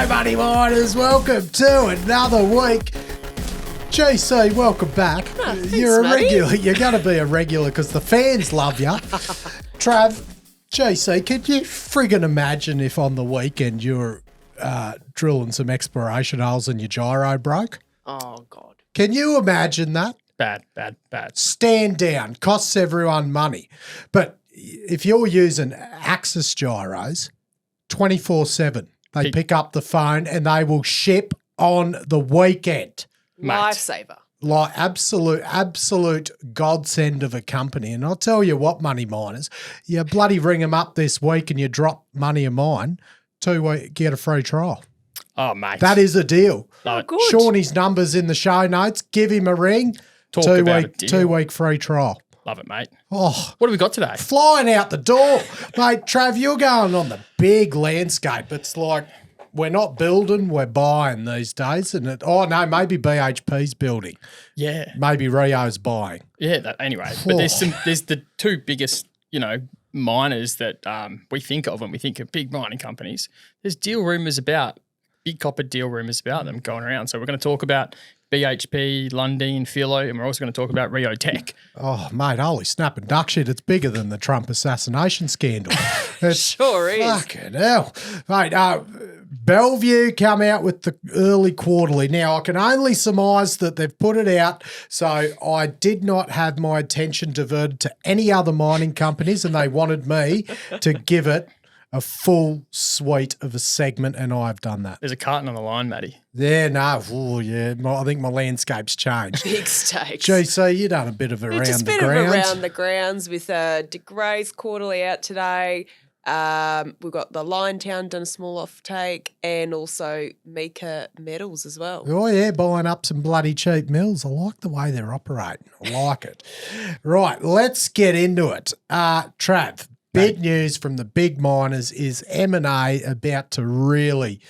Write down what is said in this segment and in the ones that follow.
G'day, Money Miners. Welcome to another week. GC, welcome back. Thanks, You're a Matty. regular. You're going to be a regular because the fans love you. Trav, GC, could you friggin' imagine if on the weekend you're drilling some exploration holes and your gyro broke? Oh, God. Can you imagine that? Bad. Stand down, costs everyone money. But if you're using Axis gyros, 24/7, they pick up the phone and they will ship on the weekend. Mate. Lifesaver. Like absolute godsend of a company. And I'll tell you what, Money Miners, you bloody ring them up this week and you drop money of mine, 2 weeks, get a free trial. Oh, mate. That is a deal. Oh, good. Shaunie's number's in the show notes. Give him a ring. Talk Two about week, a deal. 2 week free trial. Love it, mate. Oh, What have we got today? flying out the door. Mate, Trav, you're going on the big landscape. It's like we're not building, we're buying these days. And maybe BHP's building. Yeah. Maybe Rio's buying. Yeah, anyway. But there's the two biggest, miners that we think of when we think of big mining companies. There's big copper deal rumours about them going around. So we're going to talk about BHP, Lundin, Filo, and we're also going to talk about Rio Teck. Oh, mate, holy snap and duck shit. It's bigger than the Trump assassination scandal. It's Sure is. fucking hell. Mate, Bellevue come out with the early quarterly. Now, I can only surmise that they've put it out, so I did not have my attention diverted to any other mining companies, and they wanted me to give it a full suite of a segment, and I've done that. There's a carton on the line, Matty. Yeah, no, I think my landscape's changed. Big stakes. GC, you done a bit of around Just a the bit grounds. of around the grounds with De Grey's quarterly out today. We've got the Liontown done a small offtake and also Meeka metals as well. Oh, yeah, buying up some bloody cheap mills. I like the way they're operating. I like it. Right, let's get into it. Trav, big news from the big miners is M&A about to really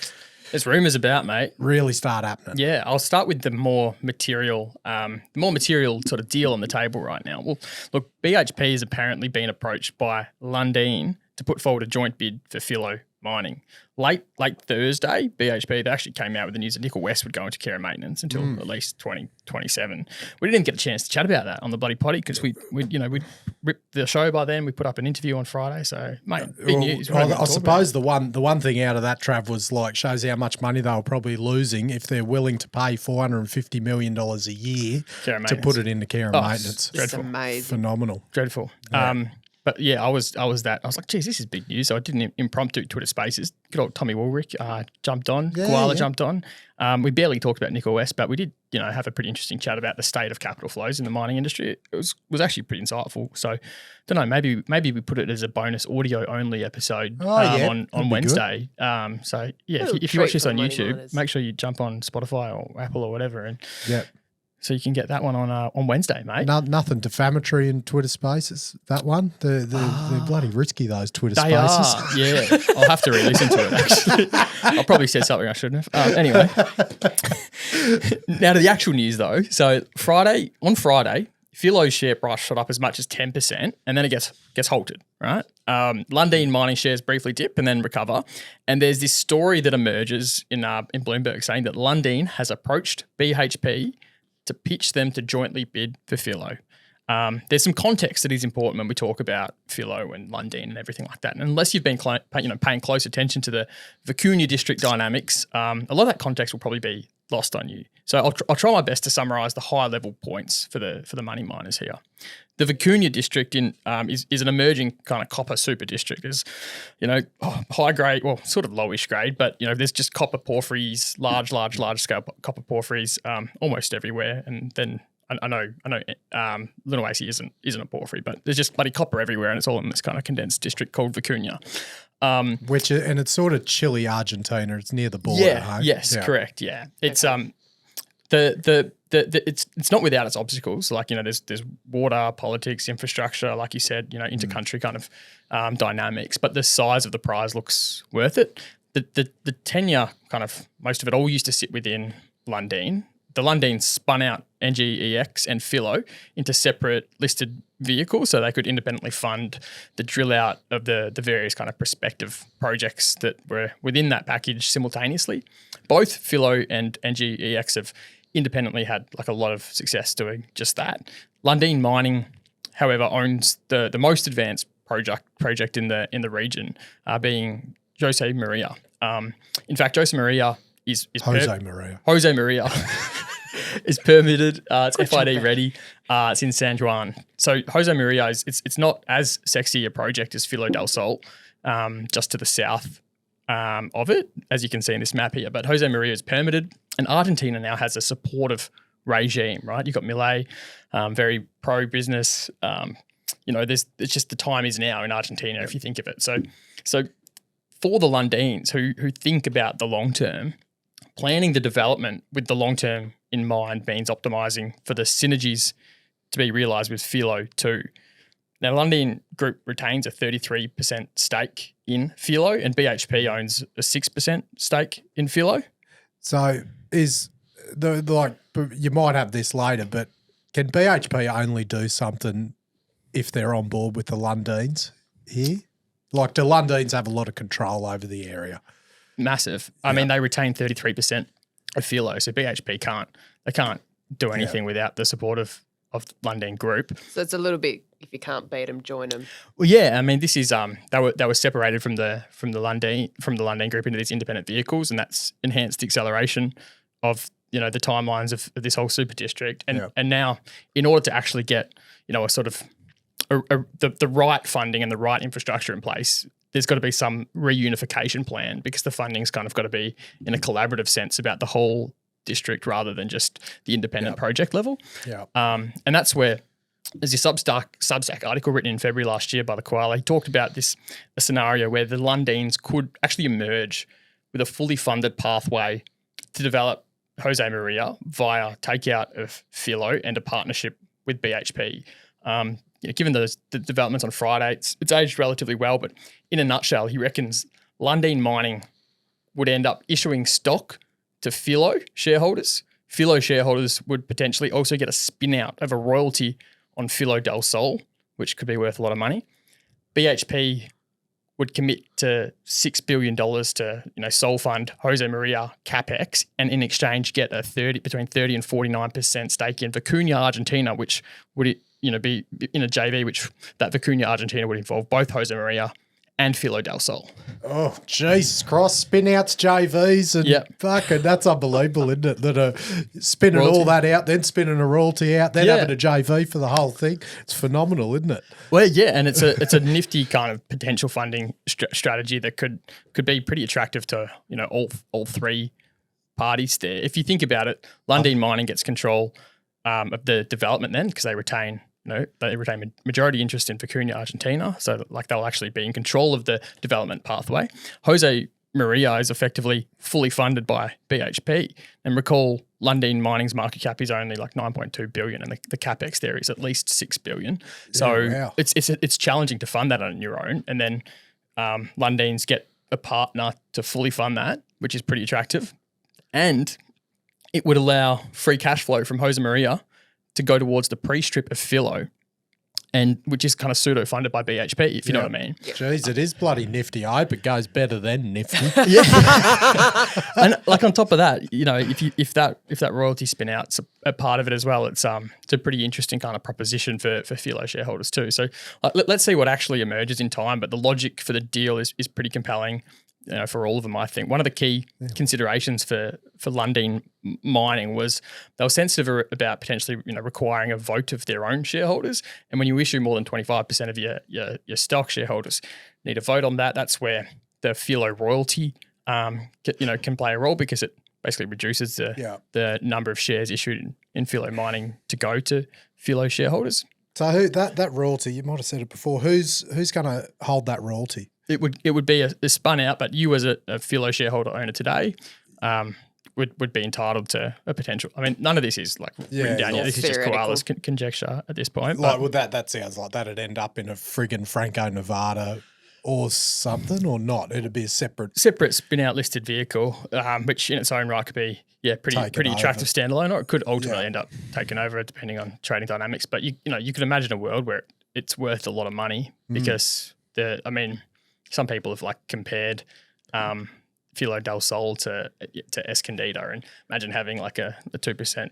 There's rumours about, mate. start happening. Yeah, I'll start with the more material sort of deal on the table right now. Well, look, BHP has apparently been approached by Lundin to put forward a joint bid for Filo mining. Late Thursday, BHP, they actually came out with the news that Nickel West would go into care and maintenance until at least 2027. We didn't even get a chance to chat about that on the bloody potty because we'd ripped the show by then. We put up an interview on Friday. So, mate, big news. I suppose the one thing out of that, Trav, was shows how much money they were probably losing if they're willing to pay $450 million a year Care and to put maintenance. it into care and maintenance. It's amazing. Phenomenal. Dreadful. Yeah. But yeah, I was like, geez, this is big news. So I did an impromptu Twitter Spaces. Good old Tommy Woolrich jumped on. Koala jumped on. We barely talked about Nickel West, but we did, have a pretty interesting chat about the state of capital flows in the mining industry. It was actually pretty insightful. So, don't know, maybe we put it as a bonus audio only episode on Wednesday. So yeah, if you watch this on YouTube, make sure you jump on Spotify or Apple or whatever, and so you can get that one on Wednesday, mate. Nothing defamatory in Twitter Spaces. That one, they're bloody risky. Those Twitter They Spaces. are, yeah. I'll have to re-listen to it, actually. I probably said something I shouldn't have. Anyway. Now to the actual news, though. So on Friday, Filo's share price shot up as much as 10%, and then it gets halted, right? Lundin mining shares briefly dip and then recover. And there's this story that emerges in Bloomberg saying that Lundin has approached BHP to pitch them to jointly bid for Filo. There's some context that is important when we talk about Filo and Lundin and everything like that. And unless you've been paying close attention to the Vicuña district dynamics, a lot of that context will probably be lost on you. So I'll try my best to summarise the high level points for the money miners here. The Vicuña district is an emerging kind of copper super district. There's, high grade, well, sort of lowish grade, but there's just copper porphyries, large scale copper porphyries, almost everywhere. And then I know, Lunawacy isn't a porphyry, but there's just bloody copper everywhere, and it's all in this kind of condensed district called Vicuña. And it's sort of Chile, Argentina. It's near the border. Correct. Yeah, it's it's not without its obstacles. There's water, politics, infrastructure, like you said, inter-country kind of dynamics. But the size of the prize looks worth it. The tenure, kind of most of it all used to sit within Lundin. The Lundin spun out NGEX and Filo into separate listed vehicles so they could independently fund the drill out of the various kind of prospective projects that were within that package simultaneously. Both Filo and NGEX have independently had like a lot of success doing just that. Lundin Mining, however, owns the most advanced project in the region, being Jose Maria. In fact, Jose Maria is Jose Maria. Jose Maria is permitted. It's FID ready. It's in San Juan. So Jose Maria it's not as sexy a project as Filo del Sol, just to the south of it, as you can see in this map here. But Jose Maria is permitted, and Argentina now has a supportive regime, right? You've got Milei, very pro-business. It's just the time is now in Argentina, if you think of it. So for the Lundins who think about the long term, planning the development with the long term in mind means optimizing for the synergies to be realised with Filo too. Now, Lundin Group retains a 33% stake in Filo, and BHP owns a 6% stake in Filo. So you might have this later, but can BHP only do something if they're on board with the Lundins here? Like, do Lundins have a lot of control over the area? Massive. I mean, they retain 33% of Filo, so BHP can't do anything without the support of Lundin Group. So it's a little bit, if you can't beat them, join them. Well, yeah. I mean, this is they were separated from the Lundin Group into these independent vehicles, and that's enhanced the acceleration of the timelines of this whole super district. And now, in order to actually get a sort of the right funding and the right infrastructure in place, there's got to be some reunification plan, because the funding's kind of got to be in a collaborative sense about the whole district rather than just the independent project level. Yeah. And that's where there's a Substack article written in February last year by the Koala. He talked about a scenario where the Lundins could actually emerge with a fully funded pathway to develop Jose Maria via takeout of Filo and a partnership with BHP. Given the developments on Friday, it's aged relatively well, but in a nutshell, he reckons Lundin Mining would end up issuing stock to Filo shareholders. Filo shareholders would potentially also get a spin out of a royalty on Filo del Sol, which could be worth a lot of money. BHP would commit to $6 billion to Sol Fund Jose Maria CapEx, and in exchange get between 30 and 49% stake in Vicuña Argentina, which would be in a JV, which that Vicuña Argentina would involve both Jose Maria and Filo del Sol. Oh, Jesus Christ, spin outs, JVs, and fucking that's unbelievable, isn't it? That are spinning royalty. All that out, then spinning a royalty out, then having a JV for the whole thing. It's phenomenal, isn't it? Well, yeah, and it's a nifty kind of potential funding strategy that could be pretty attractive to all three parties there. If you think about it, Lundin Mining gets control of the development then, because they retain majority interest in Vicuña Argentina, so they'll actually be in control of the development pathway. Jose Maria is effectively fully funded by BHP, and recall Lundin Mining's market cap is only like 9.2 billion, and the capex there is at least 6 billion. So it's challenging to fund that on your own, and then Lundin's get a partner to fully fund that, which is pretty attractive, and it would allow free cash flow from Jose Maria to go towards the pre-strip of Filo, and which is kind of pseudo-funded by BHP, if you know what I mean. Jeez, it is bloody nifty. I hope it goes better than nifty. And on top of that, if that royalty spin out's a part of it as well, it's a pretty interesting kind of proposition for Filo shareholders too. So let's see what actually emerges in time, but the logic for the deal is pretty compelling. For all of them, I think. One of the key considerations for Lundin Mining was they were sensitive about potentially requiring a vote of their own shareholders. And when you issue more than 25% of your stock, shareholders need a vote on that. That's where the Filo royalty can play a role, because it basically reduces the number of shares issued in Filo Mining to go to Filo shareholders. So that royalty, you might have said it before, who's going to hold that royalty? It would be a spun out, but you as a Filo shareholder owner today would be entitled to a potential. I mean, none of this is written down yet. This is just Koala's conjecture at this point. That sounds like that'd end up in a friggin' Franco-Nevada or something, or not? It'd be a separate spin-out listed vehicle, which in its own right could be pretty attractive standalone, or it could ultimately end up taking over depending on trading dynamics. But you can imagine a world where it's worth a lot of money because some people have compared Filo del Sol to Escondida, and imagine having a 2%.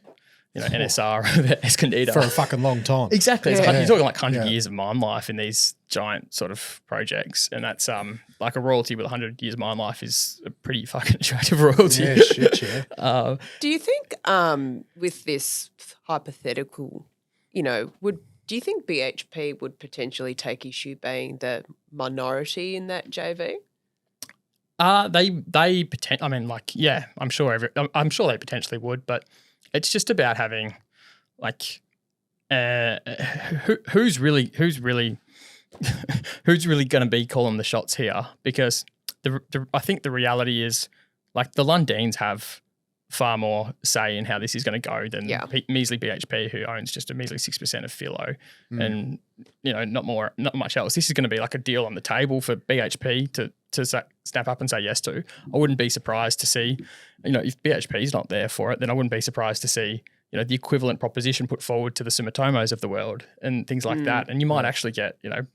NSR of Escondida for a fucking long time. Exactly. It's you're talking 100 years of mine life in these giant sort of projects, and that's a royalty with 100 years mine life is a pretty fucking attractive royalty. Yeah, shit, yeah. Do you think with this hypothetical, do you think BHP would potentially take issue being the minority in that JV? I'm sure they potentially would, but it's just about having who's really going to be calling the shots here, because I think the reality is the Lundins have far more say in how this is going to go than measly BHP, who owns just a measly 6% of Filo, and not much else. This is going to be a deal on the table for BHP to snap up and say yes to. I wouldn't be surprised to see, if BHP is not there for it, then I wouldn't be surprised to see, the equivalent proposition put forward to the Sumitomos of the world and things like that. And you might actually get, it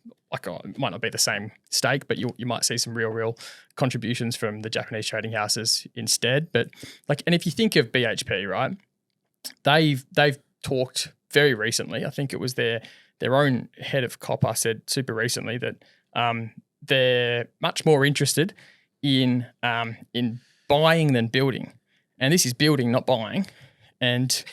might not be the same stake, but you might see some real contributions from the Japanese trading houses instead. But and if you think of BHP, right, they've talked very recently. I think it was their own head of copper said super recently that they're much more interested in buying than building, and this is building, not buying. And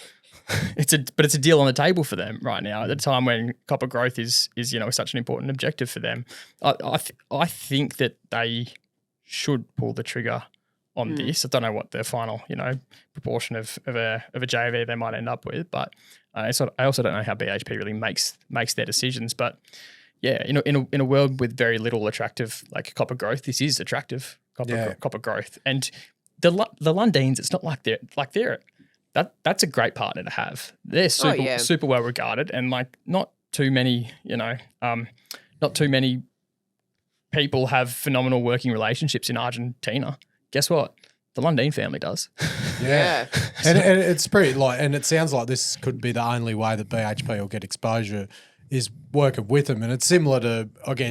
it's a deal on the table for them right now at a time when copper growth is such an important objective for them. I think that they should pull the trigger on this. I don't know what the final proportion of a JV they might end up with, but I also don't know how BHP really makes their decisions. But yeah, in a world with very little attractive copper growth, this is attractive copper growth. And the Lundins, it's not like they're that's a great partner to have. They're super well regarded, and not too many people have phenomenal working relationships in Argentina. Guess what? The Lundin family does. Yeah. And it's pretty and it sounds like this could be the only way that BHP will get exposure is working with them. And it's similar to,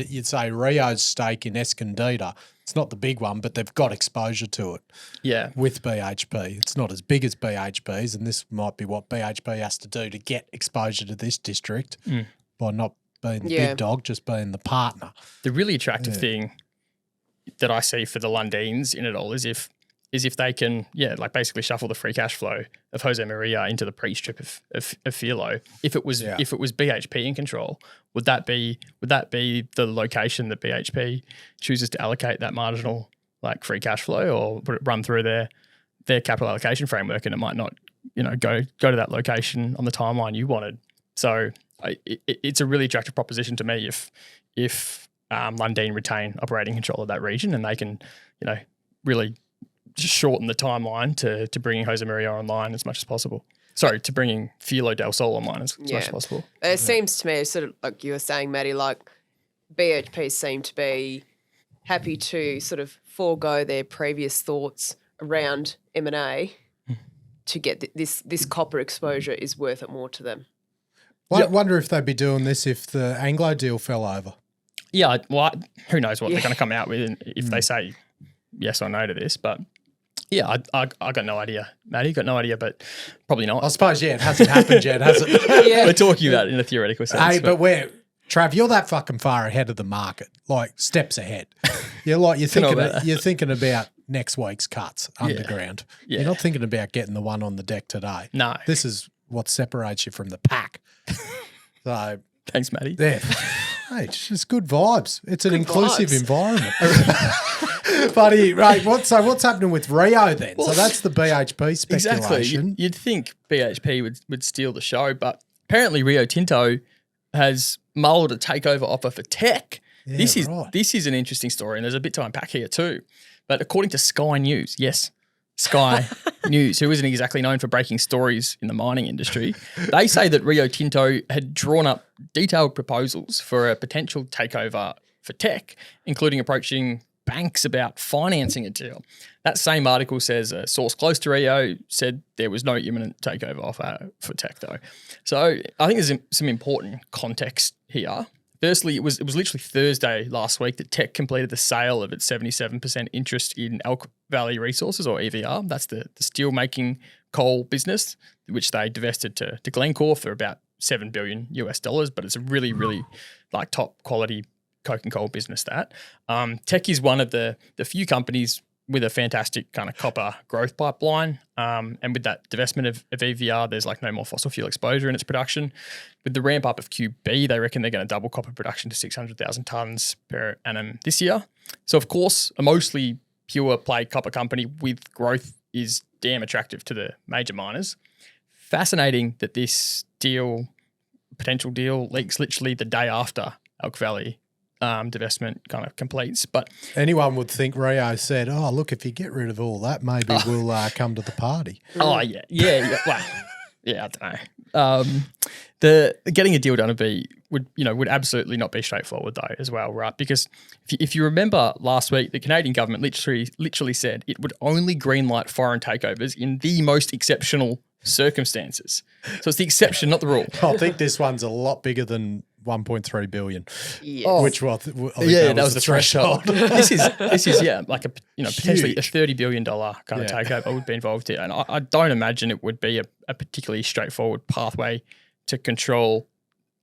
you'd say Rio's stake in Escondida. It's not the big one, but they've got exposure to it. Yeah. With BHP. It's not as big as BHP's, and this might be what BHP has to do to get exposure to this district by not being the big dog, just being the partner. The really attractive thing that I see for the Lundins in it all is if they can, basically shuffle the free cash flow of Jose Maria into the pre-strip of Filo. If it was BHP in control, would that be the location that BHP chooses to allocate that marginal free cash flow, or would it run through their capital allocation framework and it might not go to that location on the timeline you wanted? So it's a really attractive proposition to me if Lundin retain operating control of that region and they can really just shorten the timeline to bringing Jose Maria online as much as possible. Sorry, to bringing Filo del Sol online as much as possible. It seems to me, sort of like you were saying, Matty, BHP seem to be happy to sort of forego their previous thoughts around M&A to get this copper exposure is worth it more to them. I wonder if they'd be doing this if the Anglo deal fell over. Yeah, well, who knows what they're going to come out with if they say yes or no to this, but yeah, I got no idea. Matty, got no idea, but probably not. I suppose, it hasn't happened yet, has it? We're talking about it in a theoretical sense. Hey, but Trav, you're that fucking far ahead of the market, steps ahead. You're thinking about next week's cuts underground. Yeah. You're not thinking about getting the one on the deck today. No. This is what separates you from the pack. So thanks, Matty. Yeah. Hey, it's just good vibes. It's an inclusive environment. Buddy, right, what's happening with Rio then? Well, so that's the BHP speculation. Exactly. You'd think BHP would steal the show, but apparently Rio Tinto has mulled a takeover offer for Teck. Yeah, this is an interesting story, and there's a bit to unpack here too. But according to Sky News, yes, Sky News, who isn't exactly known for breaking stories in the mining industry, they say that Rio Tinto had drawn up detailed proposals for a potential takeover for Teck, including approaching banks about financing a deal. That same article says a source close to Rio said there was no imminent takeover offer for Teck, though. So I think there's some important context here. Firstly, it was literally Thursday last week that Teck completed the sale of its 77% interest in Elk Valley Resources, or EVR. That's the steel-making coal business, which they divested to Glencore for about $7 billion US, but it's a really, really like top quality coke and coal business that. Teck is one of the few companies with a fantastic kind of copper growth pipeline. And with that divestment of EVR, there's like no more fossil fuel exposure in its production. With the ramp up of QB, they reckon they're going to double copper production to 600,000 tonnes per annum this year. So of course, a mostly pure play copper company with growth is damn attractive to the major miners. Fascinating that this potential deal leaks literally the day after Elk Valley divestment kind of completes. But anyone would think Rio said, "Oh, look, if you get rid of all that, maybe we'll come to the party." Oh yeah. Well, yeah, I don't know. The getting a deal done would absolutely not be straightforward though as well, right? Because if you remember last week, the Canadian government literally said it would only greenlight foreign takeovers in the most exceptional circumstances. So it's the exception, not the rule. I think this one's a lot bigger than 1.3 billion. Yes. Which was that was the threshold. this is like a potentially a $30 billion kind of takeover would be involved here, and I don't imagine it would be a particularly straightforward pathway to control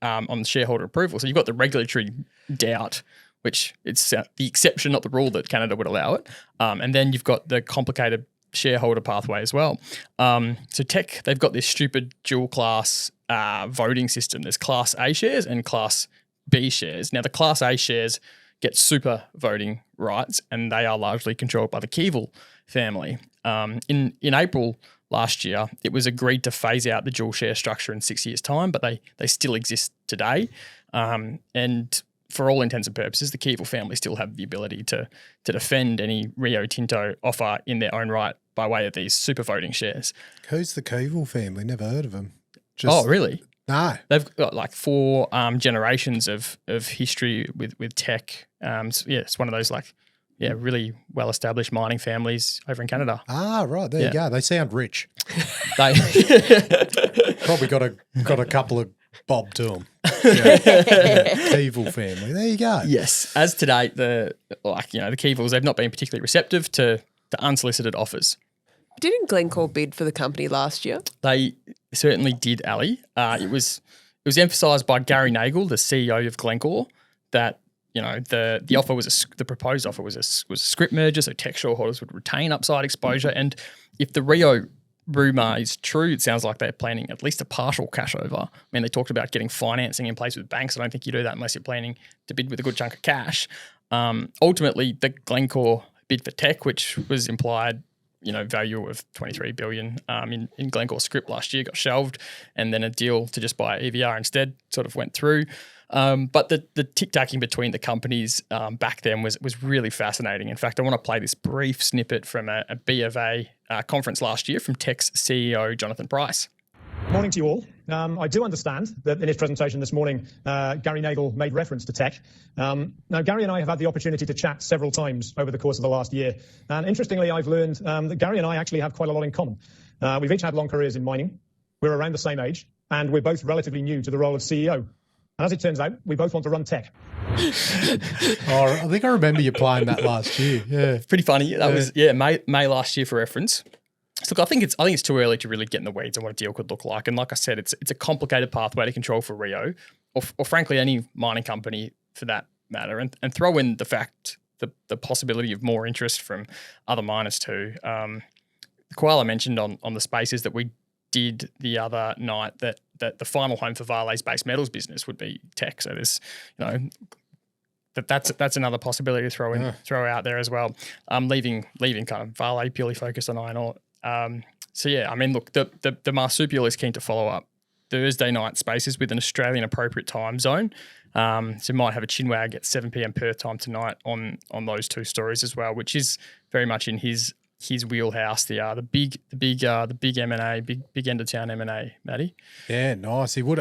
on shareholder approval. So you've got the regulatory doubt, which it's the exception, not the rule, that Canada would allow it, and then you've got the complicated shareholder pathway as well. So Teck, they've got this stupid dual class voting system. There's Class A shares and Class B shares. Now, the Class A shares get super voting rights, and they are largely controlled by the Keevil family. In April last year, it was agreed to phase out the dual share structure in 6 years' time, but they still exist today. And for all intents and purposes, the Keevil family still have the ability to defend any Rio Tinto offer in their own right by way of these super voting shares. Who's the Keevil family? Never heard of them. Oh, really? No. They've got like 4 generations of history with Teck. So it's one of those really well-established mining families over in Canada. Ah, right. There you go. They sound rich. They probably got a couple of bob to them. Keevil family. There you go. Yes. As to date, the Keevils, they've not been particularly receptive to unsolicited offers. Didn't Glencore bid for the company last year? They certainly did, Ali. It was emphasised by Gary Nagle, the CEO of Glencore, that the offer the proposed offer was a scrip merger, so Teck shareholders would retain upside exposure. And if the Rio rumour is true, it sounds like they're planning at least a partial cash over. I mean, they talked about getting financing in place with banks. I don't think you do that unless you're planning to bid with a good chunk of cash. Ultimately, the Glencore bid for Teck, which was implied value of $23 billion in Glencore scrip last year, got shelved, and then a deal to just buy EVR instead sort of went through. But the tic-tacking between the companies back then was really fascinating. In fact, I want to play this brief snippet from a B of A conference last year from Teck's CEO, Jonathan Price. Morning to you all. I do understand that in his presentation this morning, Gary Nagle made reference to Teck. Now, Gary and I have had the opportunity to chat several times over the course of the last year. And interestingly, I've learned that Gary and I actually have quite a lot in common. We've each had long careers in mining. We're around the same age, and we're both relatively new to the role of CEO. And as it turns out, we both want to run Teck. I think I remember you playing that last year. Yeah, pretty funny. That was May last year for reference. So look, I think it's too early to really get in the weeds on what a deal could look like. And like I said, it's a complicated pathway to control for Rio, or frankly any mining company for that matter. And throw in the possibility of more interest from other miners too. The Koala mentioned on the spaces that we did the other night that the final home for Vale's base metals business would be Teck. So there's that's another possibility to throw out there as well. Leaving kind of Vale purely focused on iron ore. I mean, look, the marsupial is keen to follow up Thursday night spaces with an Australian appropriate time zone. So might have a chinwag at 7 p.m. Perth time tonight on those 2 stories as well, which is very much in his his wheelhouse. The big M&A, big end of town M&A, Matty. Yeah, nice. He would.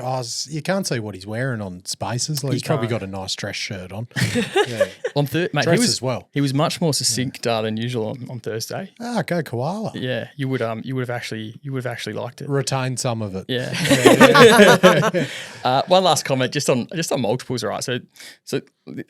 You can't see what he's wearing on Spaces. Like, he's probably got a nice dress shirt on. Yeah. Mate, Dress as well. He was much more succinct than usual on Thursday. Ah, go koala. Yeah, you would have actually liked it. Retain some of it. Yeah. One last comment just on multiples, right? So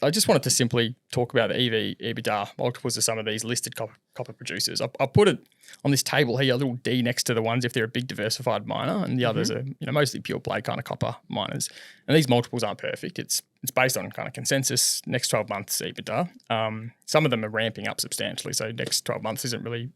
I just wanted to simply talk about the EBITDA multiples of some of these listed copper producers. I put it on this table here, a little D next to the ones if they're a big diversified miner, and the others are mostly pure play kind of copper miners. And these multiples aren't perfect. It's based on kind of consensus next 12 months EBITDA. Some of them are ramping up substantially, so next 12 months isn't really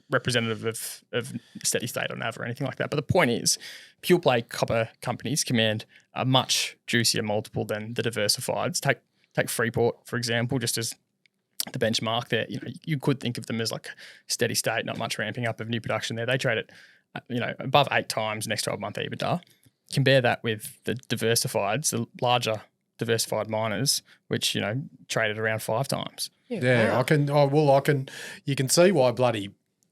representative of steady state on NAV or anything like that. But the point is, pure play copper companies command a much juicier multiple than the diversifieds. Take Freeport, for example, just as the benchmark there. You could think of them as like steady state, not much ramping up of new production there. They trade at above 8 times next 12-month EBITDA. Compare that with the diversifieds, the larger diversified miners, which traded around 5 times. Yeah, wow. You can see why bloody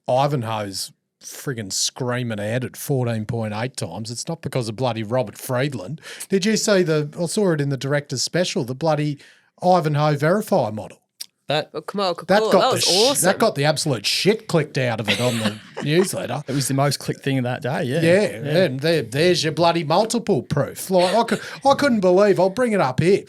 Ivanhoe's friggin' screaming out at 14.8 times. It's not because of bloody Robert Friedland. Did you see I saw it in the director's special, the bloody Ivanhoe VRIFY model. That was awesome. That got the absolute shit clicked out of it on the newsletter. It was the most clicked thing of that day, yeah. Yeah. And there's your bloody multiple proof. Like I couldn't believe, I'll bring it up here.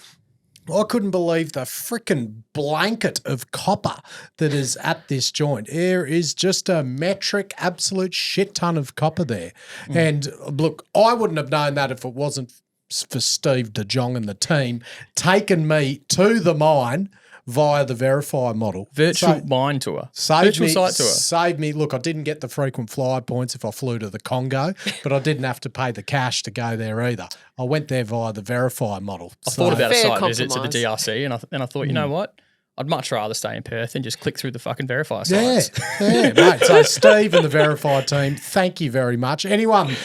I couldn't believe the frickin' blanket of copper that is at this joint. There is just a metric, absolute shit ton of copper there. And look, I wouldn't have known that if it wasn't for Steve De Jong and the team taking me to the mine via the VRIFY model. Virtual mine tour. Virtual site tour. Saved me. Look, I didn't get the frequent flyer points if I flew to the Congo, but I didn't have to pay the cash to go there either. I went there via the VRIFY model. I thought about a site visit to the DRC and I thought, you know what? I'd much rather stay in Perth and just click through the fucking VRIFY sites. Yeah, mate. So Steve and the VRIFY team, thank you very much. Anyone,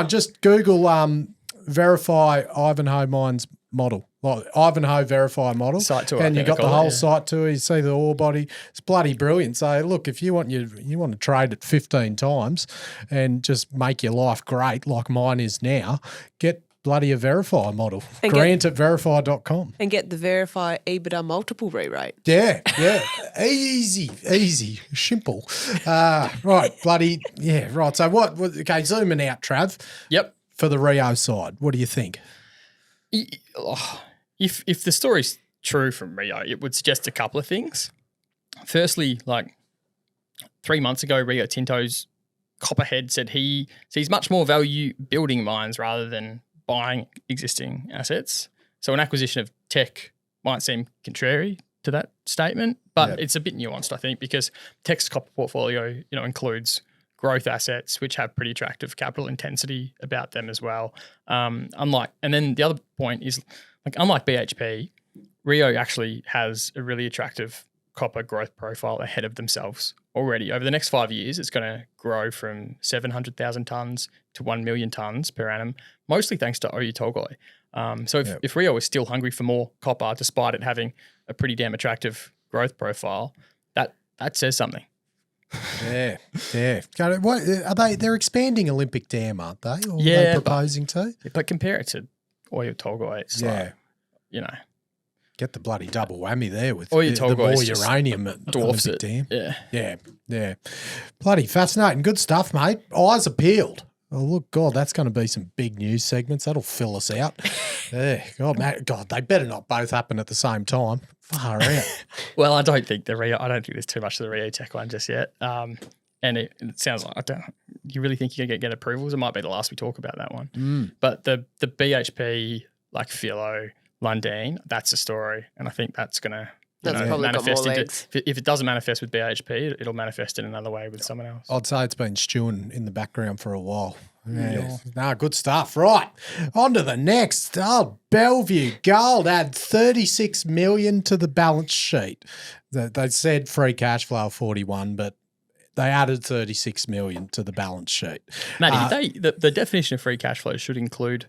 just Google VRIFY Ivanhoe Mines model. Like Ivanhoe VRIFY model. Site tour. And you got the whole site tour, you see the ore body. It's bloody brilliant. So look, if you want to trade it 15 times and just make your life great like mine is now, get bloody a VRIFY model. Grant at verify.com. And get the VRIFY EBITDA multiple re-rate. Yeah. Easy. Simple. Right, bloody, yeah, right. So okay, zooming out, Trav. Yep. For the Rio side, what do you think? If the story's true from Rio, it would suggest a couple of things. Firstly, like 3 months ago, Rio Tinto's Copperhead said he sees much more value building mines rather than buying existing assets. So an acquisition of Teck might seem contrary to that statement, but it's a bit nuanced, I think, because Teck's copper portfolio, includes growth assets, which have pretty attractive capital intensity about them as well. And then the other point is, like, unlike BHP, Rio actually has a really attractive copper growth profile ahead of themselves already. Over the next 5 years, it's going to grow from 700,000 tonnes to 1 million tonnes per annum, mostly thanks to Oyu Tolgoi. So if Rio is still hungry for more copper, despite it having a pretty damn attractive growth profile, that says something. Yeah. What are they? They're expanding Olympic Dam, aren't they? Or are they proposing to? But compare it to Oyu Tolgoi, it's like, get the bloody double whammy there with Oyu the more Tolgoi uranium at dwarfs Olympic Dam. Yeah. Yeah. Bloody fascinating. Good stuff, mate. Eyes are peeled. Oh, look, God, that's going to be some big news segments. That'll fill us out. Yeah. God, they better not both happen at the same time. Far out. Well, I don't think there's too much of the Rio Tech one just yet. And it sounds like, you really think you can get approvals? It might be the last we talk about that one. But the BHP, like Filo, Lundin, that's a story. And I think that's going to manifest into, if it doesn't manifest with BHP, it'll manifest in another way with someone else. I'd say it's been stewing in the background for a while. Yeah. No, good stuff. Right. On to the next. Bellevue Gold add 36 million to the balance sheet. They said free cash flow of 41, but they added 36 million to the balance sheet. Matty, the definition of free cash flow should include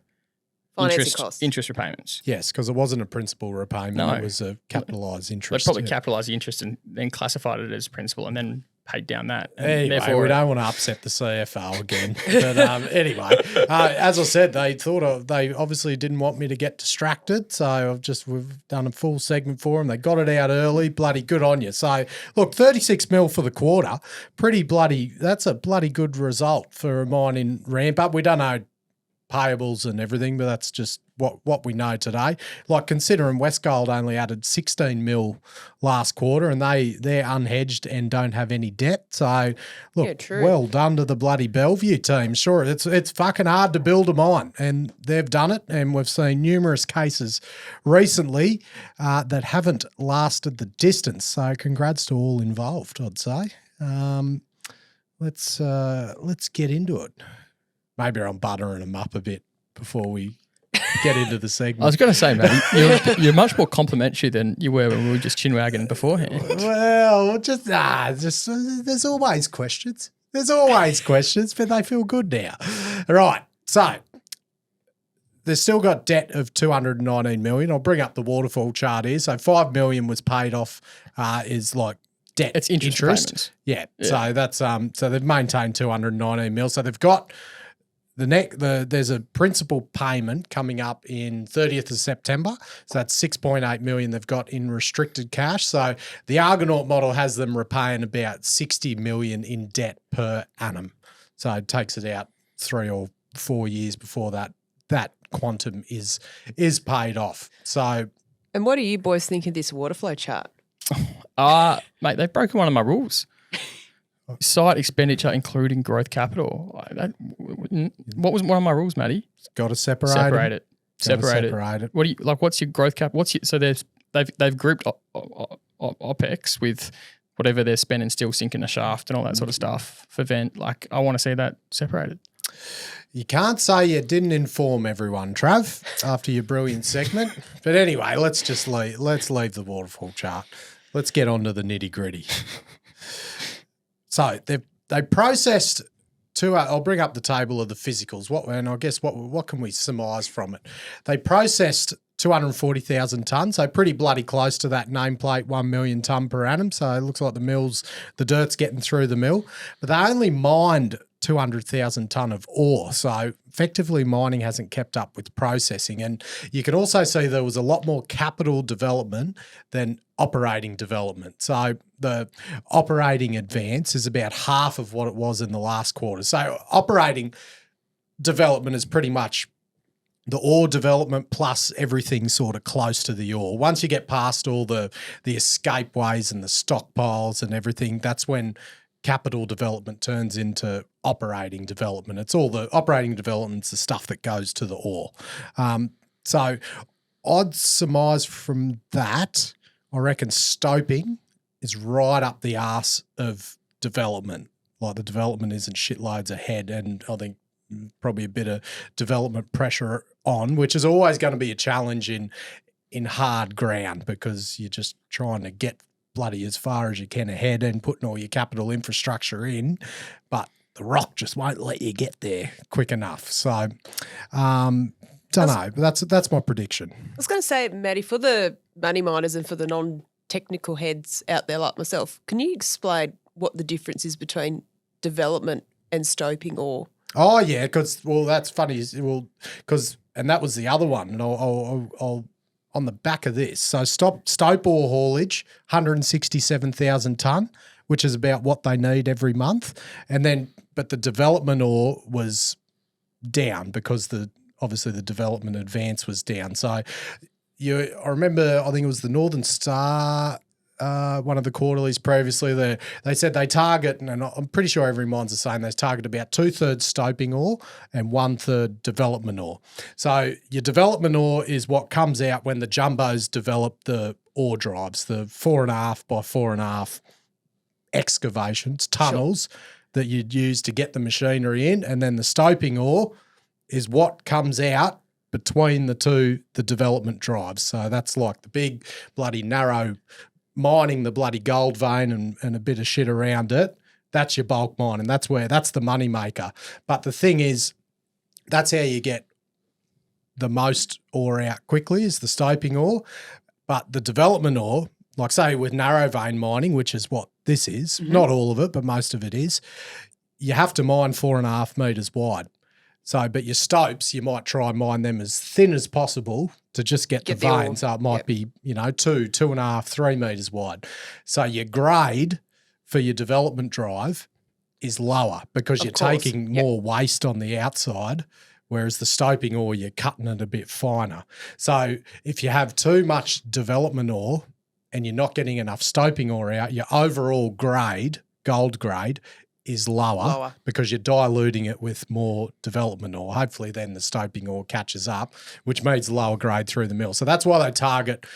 interest repayments. Yes, because it wasn't a principal repayment. No. It was a capitalised interest. They probably capitalised the interest and then classified it as principal and then paid down that. And Anyway, we don't want to upset the CFO again. But anyway, as I said, they obviously didn't want me to get distracted. So we've done a full segment for them. They got it out early. Bloody good on you. So look, 36 mil for the quarter. That's a bloody good result for a mining ramp up. We don't know payables and everything, but that's just what we know today. Like, considering Westgold only added 16 mil last quarter, and they're unhedged and don't have any debt. So look, well done to the bloody Bellevue team. Sure, it's fucking hard to build a mine, and they've done it. And we've seen numerous cases recently that haven't lasted the distance. So congrats to all involved, I'd say. Let's get into it. Maybe I'm buttering them up a bit before we get into the segment. I was going to say, Matty, you're much more complimentary than you were when we were just chinwagging beforehand. Well, there's always questions. There's always questions, but they feel good now. All right, so they've still got debt of 219 million. I'll bring up the waterfall chart here. So 5 million was paid off, is like debt. It's interest payments. Yeah. So that's so they've maintained 219 mil. So they've got there's a principal payment coming up in 30th of September. So that's 6.8 million they've got in restricted cash. So the Argonaut model has them repaying about 60 million in debt per annum. So it takes it out 3 or 4 years before that quantum is paid off. So, and what do you boys think of this water flow chart? Mate, they've broken one of my rules. Site expenditure including growth capital. What was one of my rules, Matty? Got to separate it. Separate it. What do you like? What's your growth cap? So they've grouped OPEX with whatever they're spending still sinking a shaft and all that sort of stuff for vent. Like, I want to see that separated. You can't say you didn't inform everyone, Trav, after your brilliant segment. But anyway, let's leave the waterfall chart. Let's get on to the nitty-gritty. So they processed I'll bring up the table of the physicals. What can we surmise from it? They processed 240,000 tonnes, so pretty bloody close to that nameplate 1 million tonne per annum. So it looks like the dirt's getting through the mill. But they only mined 200,000 tonne of ore. So effectively mining hasn't kept up with processing. And you can also see there was a lot more capital development than operating development. So the operating advance is about half of what it was in the last quarter. So operating development is pretty much the ore development plus everything sort of close to the ore. Once you get past all the escape ways and the stockpiles and everything, that's when capital development turns into operating development. It's all the operating development's the stuff that goes to the ore. So I'd surmise from that, I reckon stoping is right up the arse of development. Like, the development isn't shitloads ahead, and I think probably a bit of development pressure on, which is always going to be a challenge in hard ground, because you're just trying to get bloody as far as you can ahead and putting all your capital infrastructure in, but the rock just won't let you get there quick enough. So, don't know. But that's my prediction. I was going to say, Matty, for the money miners and for the non-technical heads out there like myself, can you explain what the difference is between development and stoping ore? Oh yeah, because that's funny. And that was the other one. And I'll on the back of this. So stope ore haulage, 167,000 tonne, which is about what they need every month. But the development ore was down because obviously the development advance was down. So I remember, I think it was the Northern Star, one of the quarterlies previously, they said they target, and I'm pretty sure every mine's the same, they target about 2/3 stoping ore and 1/3 development ore. So your development ore is what comes out when the jumbos develop the ore drives, the 4.5 by 4.5 excavations, tunnels that you'd use to get the machinery in, and then the stoping ore is what comes out between the development drives. So that's like the big bloody narrow mining, the bloody gold vein and a bit of shit around it. That's your bulk mining. That's the money maker. But the thing is, that's how you get the most ore out quickly, is the stoping ore. But the development ore, like say with narrow vein mining, which is what this is, not all of it, but most of it is, you have to mine 4.5 metres wide. So, but your stopes, you might try and mine them as thin as possible to just get the vein. ore. So it might be, 2.5, 3 metres wide. So your grade for your development drive is lower because you're taking more waste on the outside, whereas the stoping ore, you're cutting it a bit finer. So if you have too much development ore and you're not getting enough stoping ore out, your overall grade, gold grade, is lower because you're diluting it with more development ore. Hopefully then the stoping ore catches up, which means lower grade through the mill. So that's why they target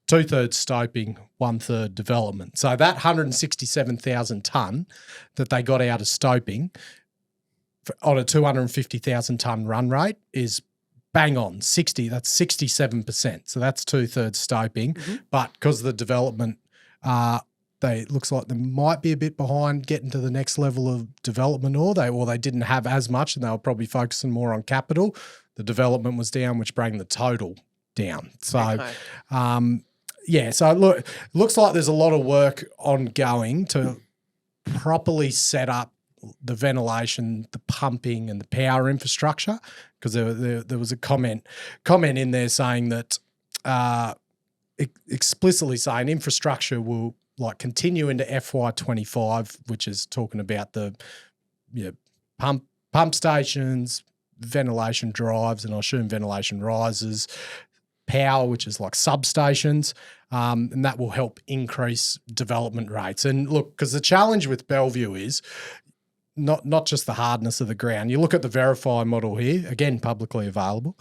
2/3 stoping, 1/3 development. So that 167,000 tonne that they got out of stoping on a 250,000 tonne run rate is bang on 60. That's 67%. So that's 2/3 stoping. But because the development, it looks like they might be a bit behind getting to the next level of development ore. They didn't have as much, and they were probably focusing more on capital. The development was down, which brought the total down. So, so look, looks like there's a lot of work ongoing to properly set up the ventilation, the pumping, and the power infrastructure. Because there was a comment in there saying that explicitly saying infrastructure will continue into FY25, which is talking about the pump stations, ventilation drives, and I assume ventilation risers, power, which is like substations, and that will help increase development rates. And look, because the challenge with Bellevue is not just the hardness of the ground. You look at the VRIFY model here, again publicly available,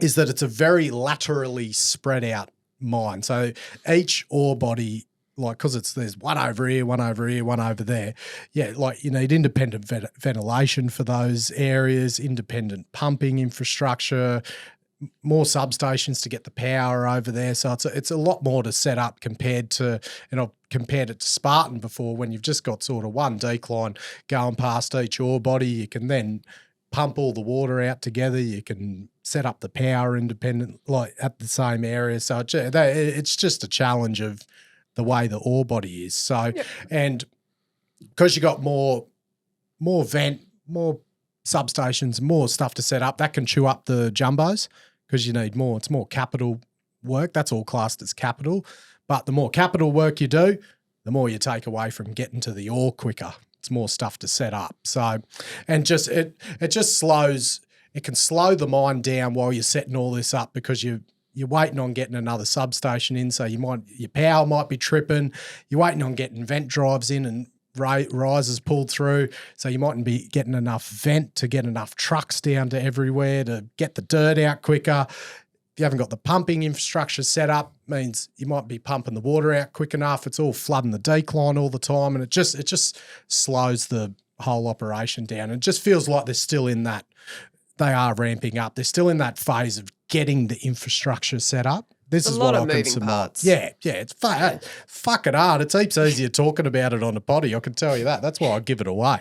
is that it's a very laterally spread out mine. So each ore body, because there's one over here, one over here, one over there. Yeah, you need independent ventilation for those areas, independent pumping infrastructure, more substations to get the power over there. So it's a lot more to set up compared to, and I've compared it to Spartan before, when you've just got sort of one decline going past each ore body. You can then pump all the water out together. You can set up the power independent, at the same area. So it's just a challenge of the way the ore body is. So, and because you got more vent, more substations, more stuff to set up, that can chew up the jumbos because you need more. It's more capital work. That's all classed as capital. But the more capital work you do, the more you take away from getting to the ore quicker. It's more stuff to set up. So, and just it just slows. It can slow the mine down while you're setting all this up because you're waiting on getting another substation in, so your power might be tripping. You're waiting on getting vent drives in and risers pulled through, so you mightn't be getting enough vent to get enough trucks down to everywhere to get the dirt out quicker. If you haven't got the pumping infrastructure set up, means you might be pumping the water out quick enough. It's all flooding the decline all the time, and it just slows the whole operation down. It just feels like they're still in that. They are ramping up. They're still in that phase of getting the infrastructure set up. This is what I can surmise. Yeah, it's fucking hard. It's heaps easier talking about it on a potty. I can tell you that. That's why I give it away.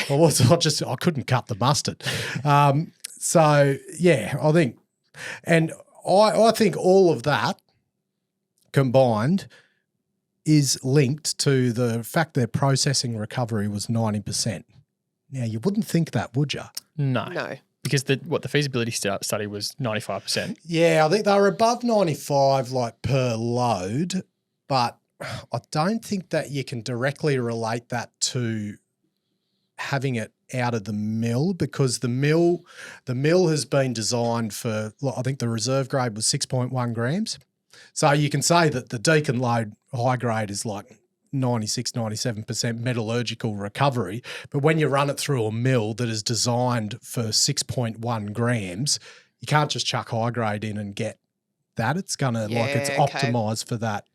I couldn't cut the mustard. So yeah, I think, and I think all of that combined is linked to the fact their processing recovery was 90%. Now you wouldn't think that, would you? No. Because the feasibility study was 95%. Yeah, I think they were above 95 per load, but I don't think that you can directly relate that to having it out of the mill, because the mill has been designed for, I think the reserve grade was 6.1 grams. So you can say that the Deacon load high grade is 96, 97% metallurgical recovery. But when you run it through a mill that is designed for 6.1 grams, you can't just chuck high grade in and get that. It's going to, it's optimized for that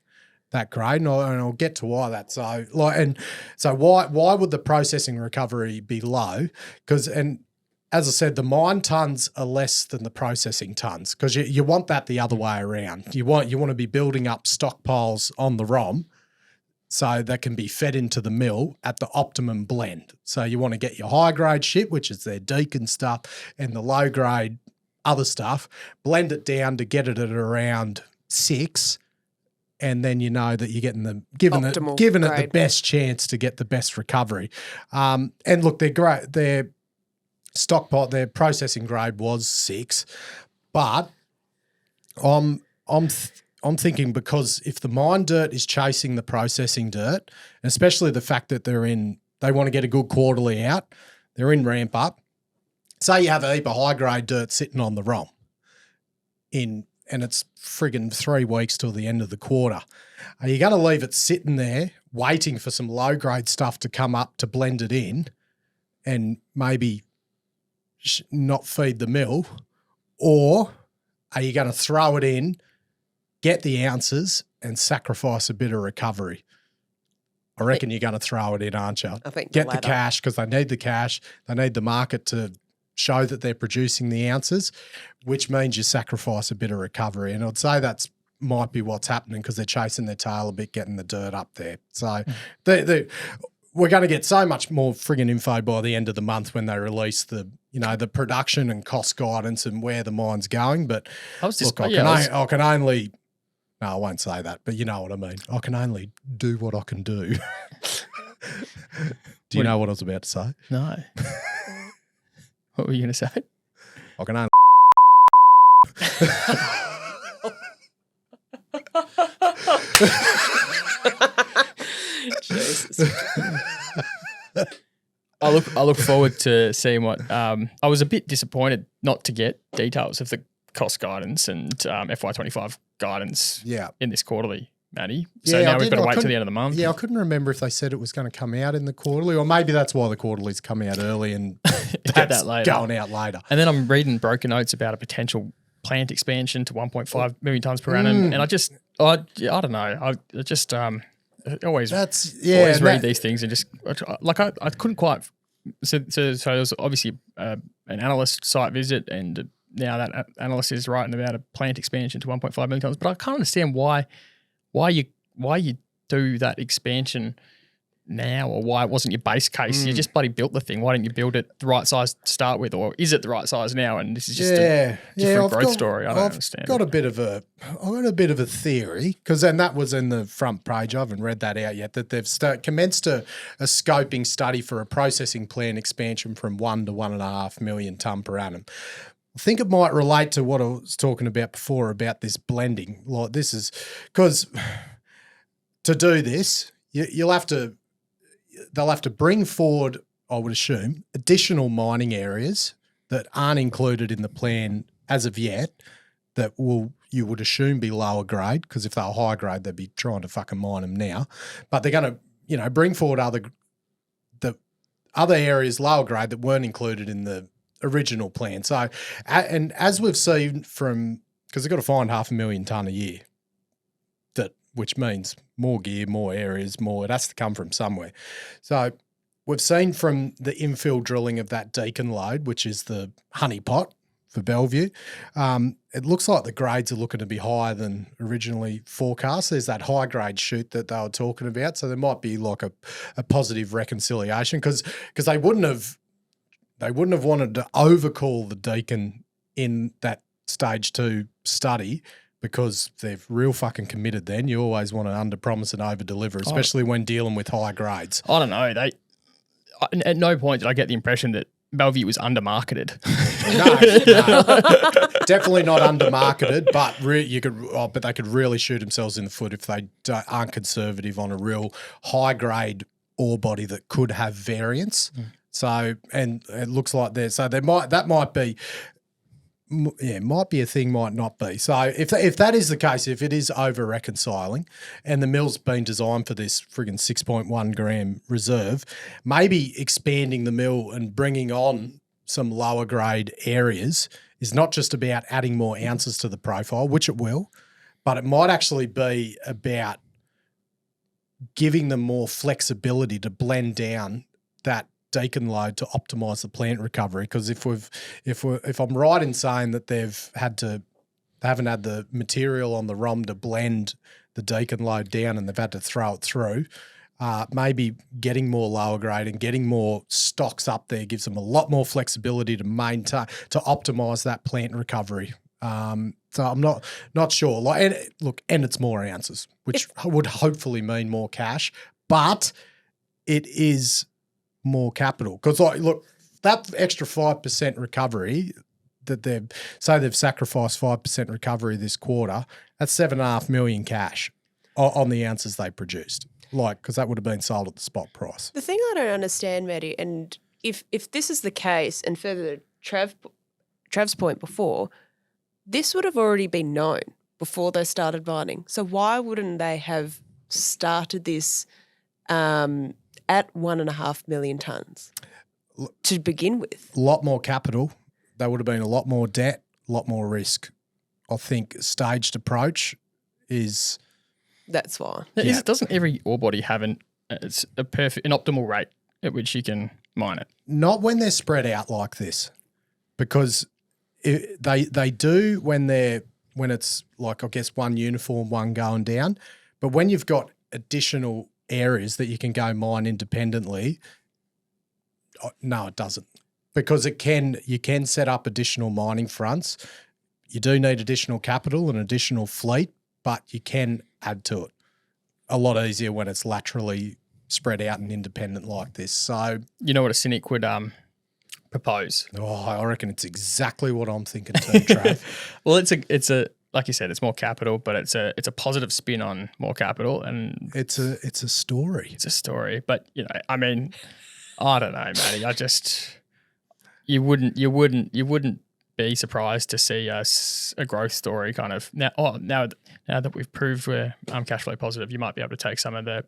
grade. And I'll get to why that's so. So why would the processing recovery be low? And as I said, the mine tons are less than the processing tons, because you want that the other way around. You want to be building up stockpiles on the ROM, so that can be fed into the mill at the optimum blend. So you want to get your high-grade shit, which is their Deacon stuff, and the low-grade other stuff, blend it down to get it at around 6, and then you know that you're getting given it Optimal the grade. best chance to get the best recovery. And look, they're great. Their stockpot, their processing grade was 6, but I'm thinking, because if the mine dirt is chasing the processing dirt, and especially the fact that they want to get a good quarterly out, they're in ramp up. Say you have a heap of high grade dirt sitting on the ROM and it's friggin' 3 weeks till the end of the quarter. Are you going to leave it sitting there waiting for some low grade stuff to come up to blend it in and maybe not feed the mill? Or are you going to throw it in, get the ounces and sacrifice a bit of recovery? I reckon you're going to throw it in, aren't you? I think Get the latter. cash, because they need the cash. They need the market to show that they're producing the ounces, which means you sacrifice a bit of recovery. And I'd say that's might be what's happening, because they're chasing their tail a bit, getting the dirt up there. So we're going to get so much more friggin' info by the end of the month when they release the production and cost guidance and where the mine's going. But look, I can only. No, I won't say that, but you know what I mean. I can only do what I can do. Do you know what I was about to say? No. What were you going to say? I can only. Jesus. I look forward to seeing what. I was a bit disappointed not to get details of the cost guidance and FY25 guidance in this quarterly, Matty. So now we've got to wait till the end of the month. Yeah, I couldn't remember if they said it was going to come out in the quarterly, or maybe that's why the quarterly's coming out early and Get that later. going out later. And then I'm reading broker notes about a potential plant expansion to 1.5 million tonnes per annum. And I don't know. I just always read these things and just like I couldn't quite. So there was obviously an analyst site visit, and now that analyst is writing about a plant expansion to 1.5 million tonnes. But I can't understand why you do that expansion now, or why it wasn't your base case. You just bloody built the thing. Why didn't you build it the right size to start with, or is it the right size now? And this is just a different growth story. I don't understand. I've got a bit of a theory, because then that was in the front page. I haven't read that out yet. That they've commenced a scoping study for a processing plant expansion from 1 to 1.5 million tonne per annum. I think it might relate to what I was talking about before about this blending. Like, this is because to do this, they'll have to bring forward, I would assume, additional mining areas that aren't included in the plan as of yet, that you would assume be lower grade, because if they were high grade, they'd be trying to fucking mine them now. But they're going to, bring forward the other areas lower grade that weren't included in the original plan. So, and as we've seen because they've got to find 500,000 tonne a year, which means more gear, more areas, it has to come from somewhere. So we've seen from the infill drilling of that Deacon lode, which is the honeypot for Bellevue, it looks like the grades are looking to be higher than originally forecast. There's that high grade shoot that they were talking about. So there might be like a positive reconciliation, because they wouldn't have wanted to overcall the Deacon in that stage 2 study, because they're real fucking committed then. You always want to under-promise and over-deliver, especially when dealing with high grades. I don't know. At no point did I get the impression that Bellevue was under-marketed. No. Definitely not under-marketed, but they could really shoot themselves in the foot if they aren't conservative on a real high-grade ore body that could have variance. So, and it looks like that might be a thing, might not be. So if that is the case, if it is over-reconciling and the mill's been designed for this friggin' 6.1 gram reserve, maybe expanding the mill and bringing on some lower grade areas is not just about adding more ounces to the profile, which it will, but it might actually be about giving them more flexibility to blend down that Deacon load to optimize the plant recovery. Because if I'm right in saying that they haven't had the material on the ROM to blend the Deacon load down, and they've had to throw it through, maybe getting more lower grade and getting more stocks up there gives them a lot more flexibility to maintain, to optimize that plant recovery. So I'm not sure. And it's more ounces, which would hopefully mean more cash, but it is more capital. Because that extra 5% recovery that they've sacrificed 5% recovery this quarter, that's 7.5 million cash on the ounces they produced. Because that would have been sold at the spot price. The thing I don't understand, Matty, and if this is the case, and further to Trav's point before, this would have already been known before they started mining. So why wouldn't they have started this at 1.5 million tonnes to begin with? A lot more capital. There would have been a lot more debt, a lot more risk. I think staged approach is... That's why. Yeah. Doesn't every ore body have an optimal rate at which you can mine it? Not when they're spread out like this, because they do when it's like, I guess, one uniform, one going down. But when you've got additional areas that you can go mine independently, no, it doesn't, because you can set up additional mining fronts. You do need additional capital and additional fleet, but you can add to it a lot easier when it's laterally spread out and independent like this. So you know what a cynic would propose? Oh, I reckon it's exactly what I'm thinking too, Trav. Well, it's a like you said, it's more capital, but it's a positive spin on more capital, and it's a story. It's a story, but I mean, I don't know, Matty. You wouldn't be surprised to see a growth story kind of now. Now that we've proved we're cash flow positive, you might be able to take some of the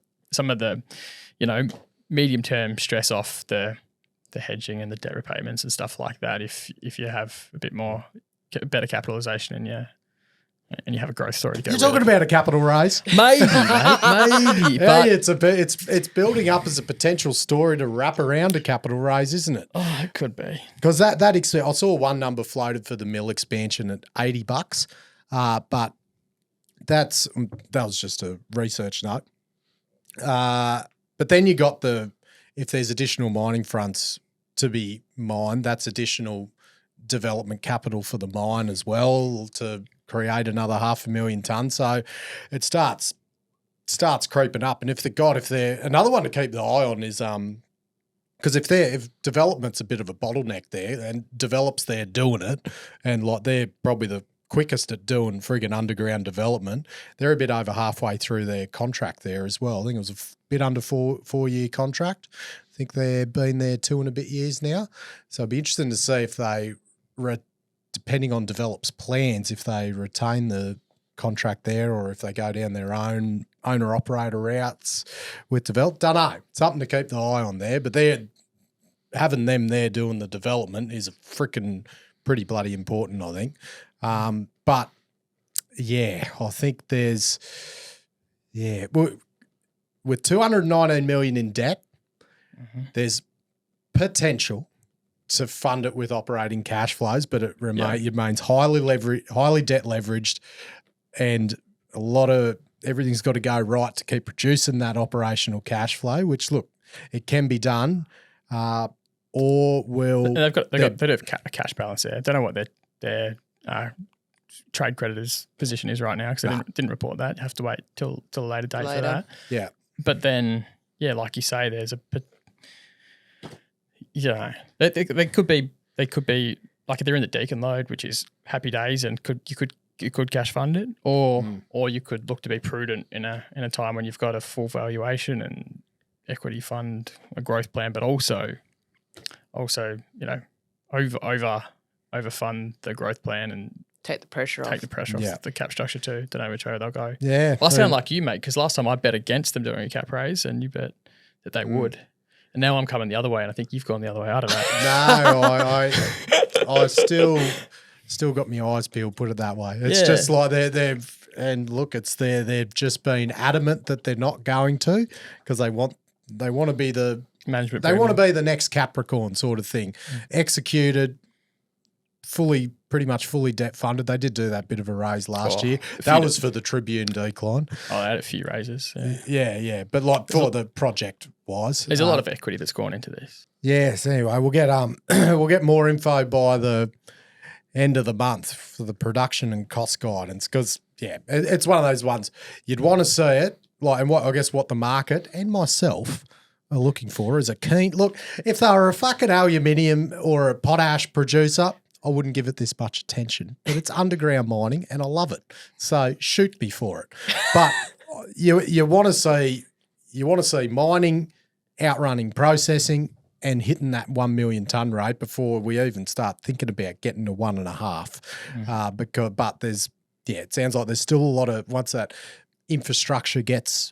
medium term stress off the hedging and the debt repayments and stuff like that. If you have a bit more better capitalization and you have a growth story to go. You're talking about a capital raise, maybe, mate, maybe. But it's building up as a potential story to wrap around a capital raise, isn't it? Oh, it could be, because I saw one number floated for the mill expansion at $80, but that was just a research note. But then you got if there's additional mining fronts to be mined, that's additional development capital for the mine as well to create another 500,000 tonnes. So it starts creeping up. And if they're another one to keep the eye on is because if development's a bit of a bottleneck there and develops there doing it, and they're probably the quickest at doing friggin' underground development, they're a bit over halfway through their contract there as well. I think it was a bit under 4-year contract. I think they've been there 2 and a bit years now. So it'd be interesting to see if they, depending on Develop's plans, if they retain the contract there or if they go down their own owner-operator routes with Develop. Don't know. Something to keep the eye on there. But having them there doing the development is freaking pretty bloody important, I think. But yeah, I think there's with 219 million in debt, there's potential to fund it with operating cash flows, but it remains highly debt leveraged, and everything's got to go right to keep producing that operational cash flow. Which it can be done, or will they've got a bit of a cash balance there. I don't know what their trade creditors' position is right now because they didn't report that. You have to wait till a later date for that. Yeah, but then like you say, there's they could be like if they're in the Deacon load, which is happy days, and you could cash fund it, or you could look to be prudent in a time when you've got a full valuation and equity fund a growth plan, but also overfund the growth plan and take the pressure off the cap structure too. Don't know which way they'll go. Yeah, well, I sound like you, mate, because last time I bet against them doing a cap raise, and you bet that they would. And now I'm coming the other way, and I think you've gone the other way out of that. No, I still got my eyes peeled, put it that way. It's just like they've just been adamant that they're not going to, because they want to be the management. They want to be the next Capricorn sort of thing. Executed, pretty much fully debt funded. They did do that bit of a raise last year. That was for the Tribune decline. Oh, they had a few raises. Yeah. But for the project wise, there's a lot of equity that's gone into this. Yes. Anyway, we'll get more info by the end of the month for the production and cost guidance because, it's one of those ones you'd want to see it, and what the market and myself are looking for is a keen look. If they were a fucking aluminium or a potash producer, I wouldn't give it this much attention. But it's underground mining and I love it. So shoot me for it. But you want to see mining outrunning processing and hitting that 1 million tonne rate before we even start thinking about getting to 1.5. But it sounds like there's still a lot of, once that infrastructure gets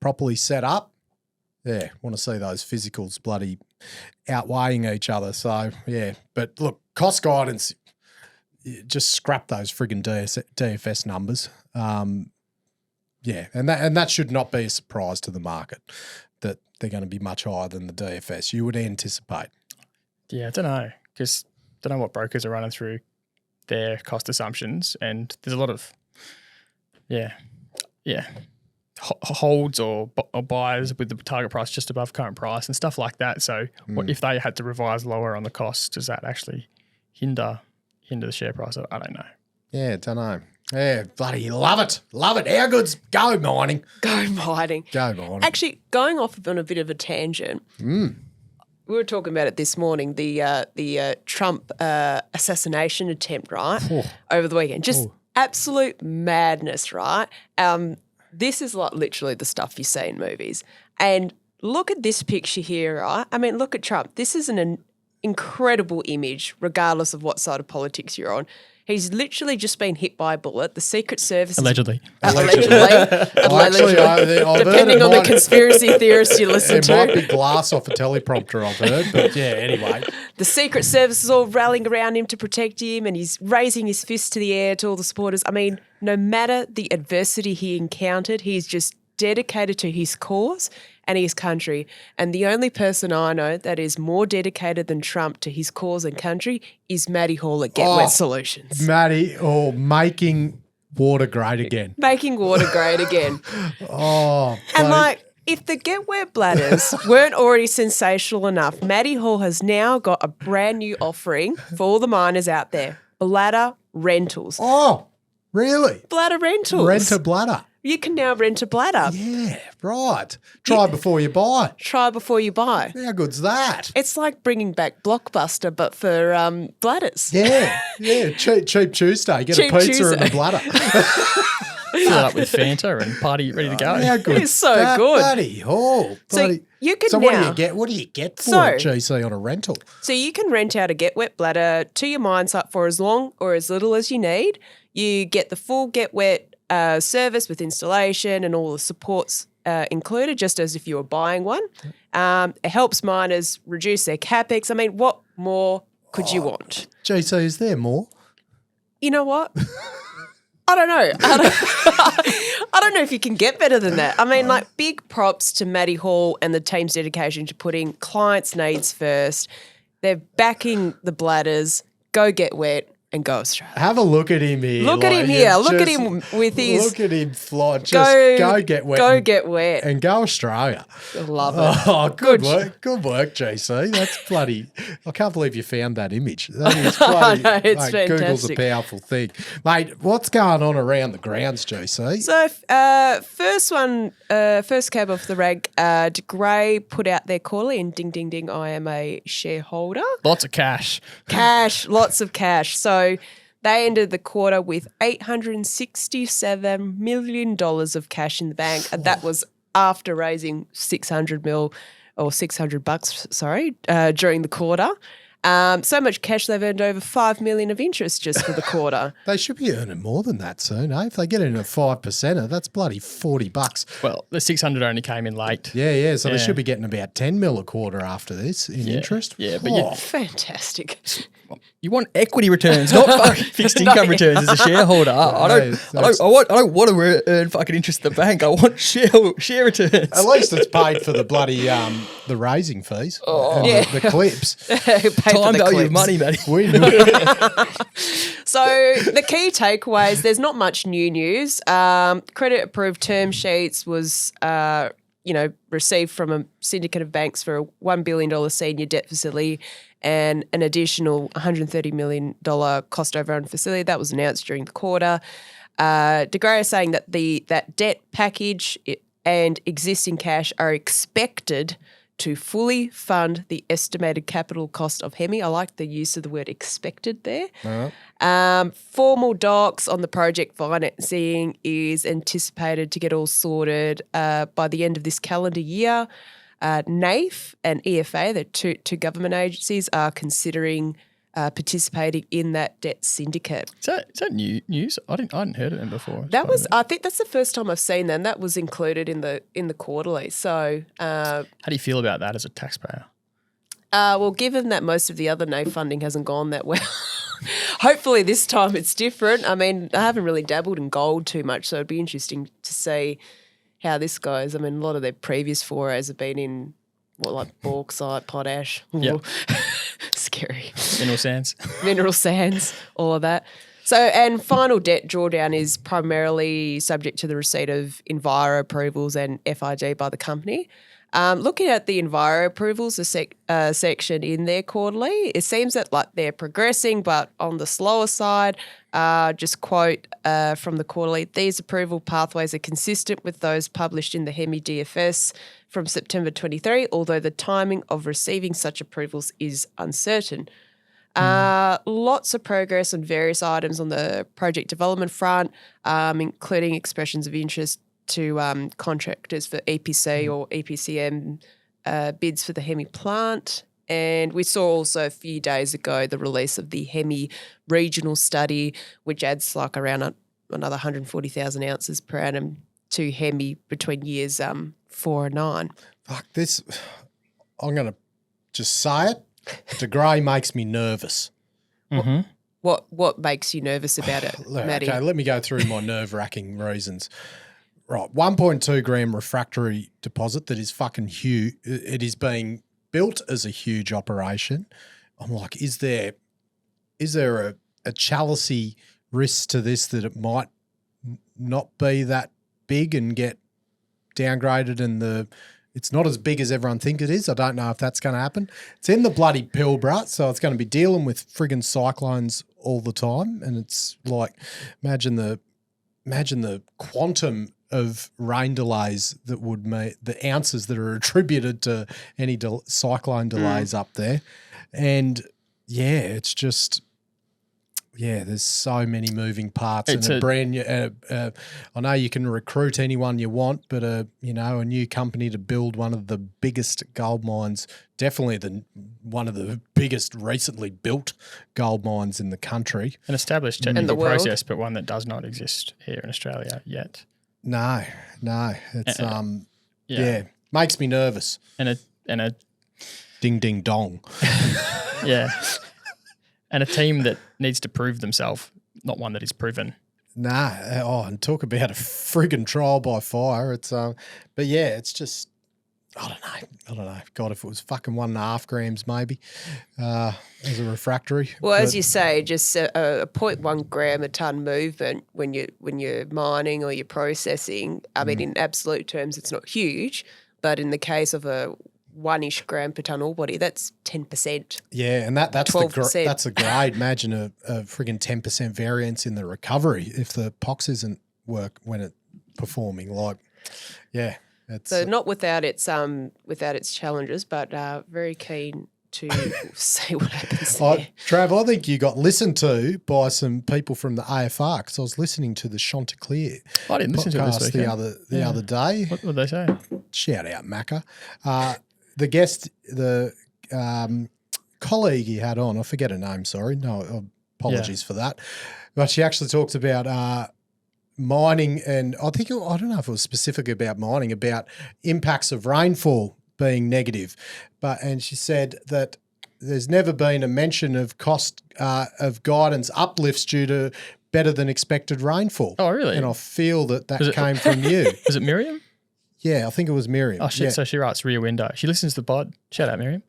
properly set up, want to see those physicals bloody outweighing each other. So, but look, cost guidance, just scrap those friggin' DFS numbers. And that should not be a surprise to the market that they're going to be much higher than the DFS. You would anticipate. Yeah, I don't know, because I don't know what brokers are running through their cost assumptions, and there's a lot of, holds or buyers with the target price just above current price and stuff like that. So what if they had to revise lower on the cost, does that actually hinder the share price? I don't know. Yeah, don't know. Yeah, bloody love it. Love it. How good's go mining? Go mining. Go mining. Actually, going off on a bit of a tangent, we were talking about it this morning, the Trump assassination attempt, right, over the weekend. Just absolute madness, right? This is like literally the stuff you see in movies. And look at this picture here, right? I mean, look at Trump. This is an incredible image, regardless of what side of politics you're on. He's literally just been hit by a bullet. The Secret Service... Allegedly. Allegedly. I've depending on the conspiracy theorists you listen to. It might be glass off a teleprompter, I've heard. But anyway. The Secret Service is all rallying around him to protect him, and he's raising his fist to the air to all the supporters. I mean, no matter the adversity he encountered, he's just dedicated to his cause and his country. And the only person I know that is more dedicated than Trump to his cause and country is Matty Hall at GetWet Solutions. Matty, making water great again. Making water great again. And if the GetWet bladders weren't already sensational enough, Matty Hall has now got a brand new offering for all the miners out there. Bladder rentals. Oh, really? Bladder rentals. Rent a bladder. You can now rent a bladder. Yeah, right. Try before you buy. Try before you buy. How good's that? It's like bringing back Blockbuster, but for bladders. Yeah. Cheap Tuesday. Get a pizza and a bladder. Fill it up with Fanta and party ready to go. How good? It's so good. Bloody hell. So you can So now, what do you get for it, GC, on a rental? So you can rent out a GetWet bladder to your mine site for as long or as little as you need. You get the full GetWet service with installation and all the supports included, just as if you were buying one. It helps miners reduce their capex. I mean, what more could you want? GC, is there more? You know what? I don't know. I don't know if you can get better than that. I mean, like, big props to Matty Hall and the team's dedication to putting clients' needs first. They're backing the bladders. Go GetWet and go Australia. Have a look at him here. Look at him here. Look at him with his... Look at him fly. Just go GetWet. Go GetWet. And go Australia. I love it. Oh, good work. Good work, GC. That's bloody... I can't believe you found that image. That is bloody... No, it's mate, fantastic. Google's a powerful thing. Mate, what's going on around the grounds, GC? So, first cab off the rank, De Grey put out their quarterly, and ding, ding, ding, I am a shareholder. Lots of cash. Lots of cash. So they ended the quarter with $867 million of cash in the bank. And that was after raising $600 during the quarter. So much cash they've earned over $5 million of interest just for the quarter. They should be earning more than that soon, eh? If they get in a 5%, that's bloody $40. Well, the 600 only came in late. Yeah. So they should be getting about 10 mil a quarter after this in interest. Yeah, but fantastic. You want equity returns, not fucking fixed income returns as a shareholder. I don't want to earn fucking interest at the bank. I want share returns. At least it's paid for the bloody the raising fees and the clips. Time value of money, Matty. So the key takeaways, there's not much new news. Credit approved term sheets was received from a syndicate of banks for a $1 billion senior debt facility and an additional $130 million cost overrun facility. That was announced during the quarter. De Grey is saying that that debt package and existing cash are expected to fully fund the estimated capital cost of Hemi. I like the use of the word expected there. Formal docs on the project financing is anticipated to get all sorted by the end of this calendar year. NAIF and EFA, the two government agencies, are considering participating in that debt syndicate. Is that new news? I hadn't heard of them before. I think that's the first time I've seen them. That was included in the quarterly. So, how do you feel about that as a taxpayer? Well, given that most of the other NAIF funding hasn't gone that well, hopefully this time it's different. I mean, I haven't really dabbled in gold too much, so it'd be interesting to see how this goes. I mean, a lot of their previous forays have been in like bauxite, potash. Yep. Scary. Mineral sands. All of that. So, and final debt drawdown is primarily subject to the receipt of Enviro approvals and FID by the company. Looking at the Enviro approvals, the section in their quarterly, it seems that like they're progressing, but on the slower side. Just quote from the quarterly, these approval pathways are consistent with those published in the Hemi DFS from September 23, although the timing of receiving such approvals is uncertain. Lots of progress on various items on the project development front, including expressions of interest to contractors for EPC or EPCM bids for the Hemi plant. And we saw also a few days ago the release of the Hemi regional study, which adds like around another 140,000 ounces per annum to Hemi between years 4 and 9. Fuck this. I'm going to just say it. De Grey makes me nervous. Mm-hmm. What makes you nervous about it, Matty? Okay, let me go through my nerve-wracking reasons. Right, 1.2 gram refractory deposit that is fucking huge. It is being built as a huge operation. I'm like, is there a chalicey risk to this that it might not be that big and get downgraded and it's not as big as everyone think it is? I don't know if that's going to happen. It's in the bloody Pilbara, so it's going to be dealing with friggin' cyclones all the time, and it's like imagine the quantum of rain delays that would make the ounces that are attributed to any cyclone delays up there. And yeah, it's just, there's so many moving parts. It's a brand new, I know you can recruit anyone you want, but a new company to build one of the biggest gold mines, definitely one of the biggest recently built gold mines in the country. An established technical process, but one that does not exist here in Australia yet. No, it's makes me nervous. And a ding ding dong. Yeah. And a team that needs to prove themselves, not one that is proven. And talk about a friggin' trial by fire. It's but yeah, it's just I don't know. God, if it was fucking 1.5 grams maybe as a refractory. Well, as you say, just a 0.1 gram a tonne movement when you're mining or you're processing. I mean, in absolute terms, it's not huge, but in the case of a 1-ish gram per tonne ore body, that's 10%. Yeah, and that's 12%. That's a grade. Imagine a friggin' 10% variance in the recovery if the POX isn't work when it's performing. Like, yeah. So not without its challenges, but very keen to see what happens there. Trav, I think you got listened to by some people from the AFR because I was listening to the Chanticleer I didn't listen to it this weekend. the other day. What did they say? Shout out, Macca. The guest, the colleague he had on, I forget her name, sorry. No, apologies for that. But she actually talked about mining, and I don't know if it was specific about mining, about impacts of rainfall being negative. And she said that there's never been a mention of cost of guidance uplifts due to better than expected rainfall. Oh, really? And I feel that came from you. Was it Miriam? Yeah, I think it was Miriam. Oh, shit. Yeah. So she writes Rear Window. She listens to the pod. Shout out, Miriam.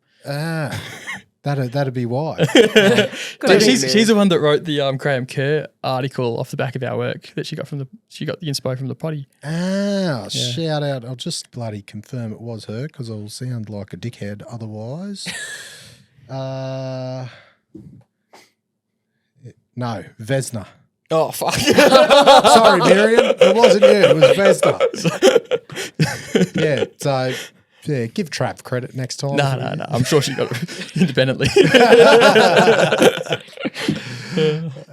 That'd be why. So she's the one that wrote the Graham Kerr article off the back of our work that she got the inspo from the potty. Shout out. I'll just bloody confirm it was her because I'll sound like a dickhead otherwise. No, Vesna. Oh, fuck. Sorry, Miriam. It wasn't you. It was Vesna. Yeah, so... Yeah, give Trav credit next time. No. I'm sure she got it independently.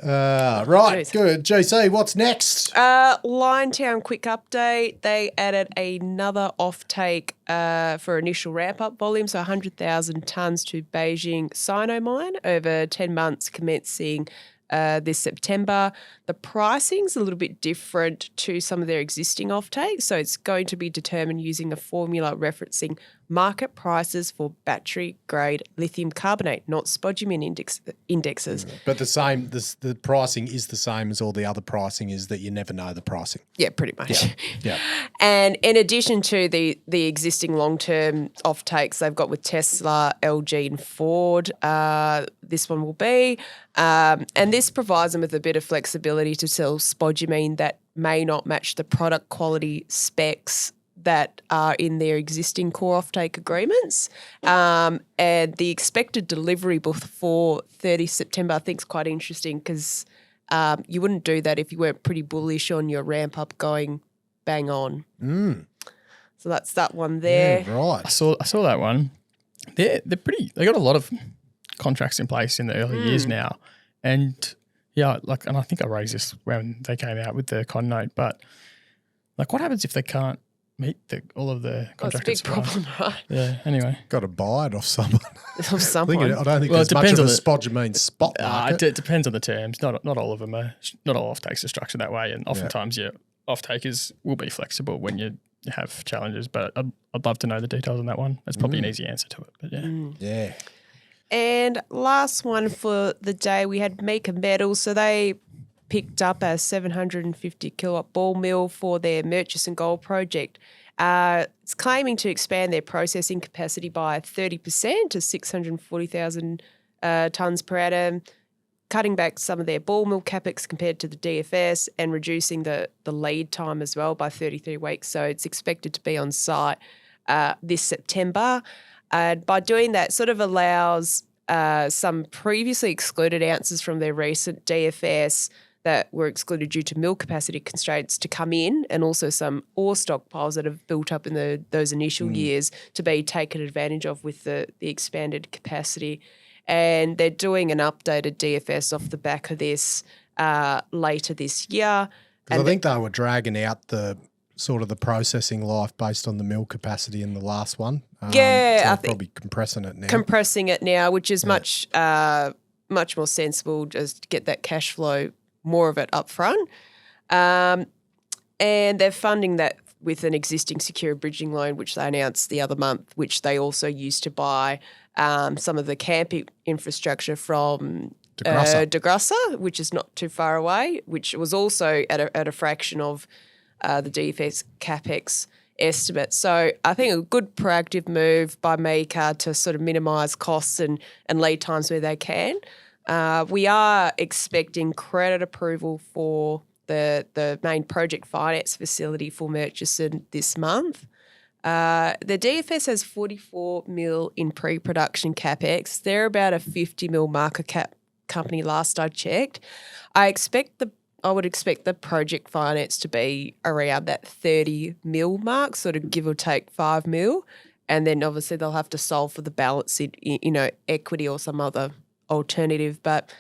Right, good. GC, what's next? Liontown quick update. They added another offtake for initial ramp-up volume, so 100,000 tonnes to Beijing Sino mine over 10 months commencing this September. The pricing's a little bit different to some of their existing offtakes, so it's going to be determined using a formula referencing market prices for battery-grade lithium carbonate, not spodumene indexes. But the pricing is the same as all the other pricing is that you never know the pricing. Yeah, pretty much. Yeah. And in addition to the existing long-term offtakes they've got with Tesla, LG and Ford, this one will be. And this provides them with a bit of flexibility to sell spodumene that may not match the product quality specs that are in their existing core offtake agreements. And the expected delivery before 30 September I think is quite interesting because you wouldn't do that if you weren't pretty bullish on your ramp up going bang on. So that's that one there. Yeah, right. I saw that one. They're pretty. They got a lot of contracts in place in the early years now, and and I think I raised this when they came out with the con note. But what happens if they can't meet all of the contractors? It's a big problem, right? Yeah. Anyway, Got to buy it off someone. Of someone. I don't think Well, there's it much depends of a on spodumene spot market. it depends on the terms. Not all of them are. Not all offtakes are structured that way, and oftentimes your offtakers will be flexible when you have challenges. But I'd love to know the details on that one. That's probably an easy answer to it. But yeah. Yeah. And last one for the day, we had Meeka Metals. So they picked up a 750 kilowatt ball mill for their Murchison Gold project. It's claiming to expand their processing capacity by 30% to 640,000 tonnes per annum, cutting back some of their ball mill capex compared to the DFS and reducing the lead time as well by 33 weeks. So it's expected to be on site this September. By doing that, sort of allows some previously excluded ounces from their recent DFS that were excluded due to mill capacity constraints to come in, and also some ore stockpiles that have built up in those initial years to be taken advantage of with the expanded capacity. And they're doing an updated DFS off the back of this later this year. I think they were dragging out the sort of the processing life based on the mill capacity in the last one. I so think probably compressing it now. Compressing it now, which is much more sensible, just to get that cash flow, more of it up front. And they're funding that with an existing secure bridging loan, which they announced the other month, which they also used to buy some of the camp infrastructure from DeGrussa, which is not too far away, which was also at a fraction of the DFS CapEx estimate. So I think a good proactive move by Meeka to sort of minimise costs and lead times where they can. We are expecting credit approval for the main project finance facility for Murchison this month. The DFS has 44 mil in pre-production capex. They're about a 50 mil market cap company last I checked. I would expect the project finance to be around that 30 mil mark, sort of give or take 5 mil. And then obviously they'll have to solve for the balance in equity or some other alternative. But,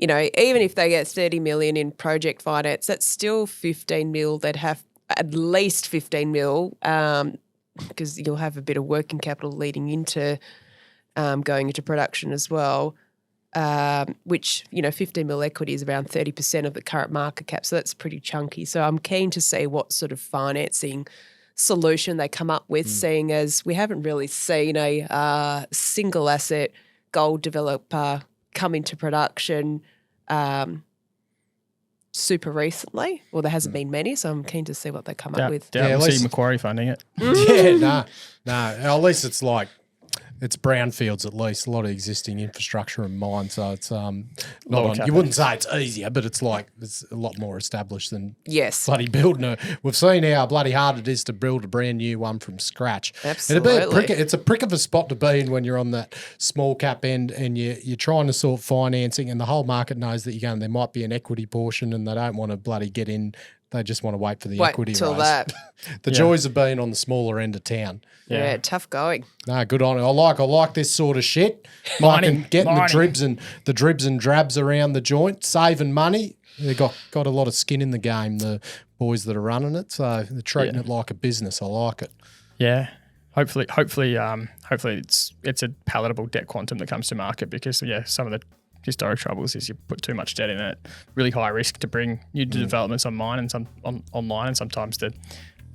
even if they get 30 million in project finance, that's still 15 mil. They'd have at least 15 mil because you'll have a bit of working capital leading into going into production as well. Which, 15 mil equity is around 30% of the current market cap. So that's pretty chunky. So I'm keen to see what sort of financing solution they come up with, seeing as we haven't really seen a single asset gold developer come into production super recently. Well, there hasn't been many, so I'm keen to see what they come up with. We'll see Macquarie funding it. No. At least it's like It's brownfields at least, a lot of existing infrastructure and mines, so it's not Lower on. You CapEx. wouldn't say it's easier, but it's like it's a lot more established than Yes. bloody building a. We've seen how bloody hard it is to build a brand new one from scratch. Absolutely. It's a prick of a spot to be in when you're on that small cap end and you're trying to sort financing, and the whole market knows that you're going. There might be an equity portion, and they don't want to bloody get in. They just want to wait for the equity till raise. that. The joys of being on the smaller end of town. Yeah, tough going. No, good on it. I like this sort of shit. Mining, Getting mining. the dribs and drabs around the joint, saving money. They've got a lot of skin in the game, the boys that are running it. So they're treating it like a business. I like it. Yeah. Hopefully, it's a palatable debt quantum that comes to market, because some of the historic troubles is you put too much debt in it. Really high risk to bring new developments online and online, and sometimes the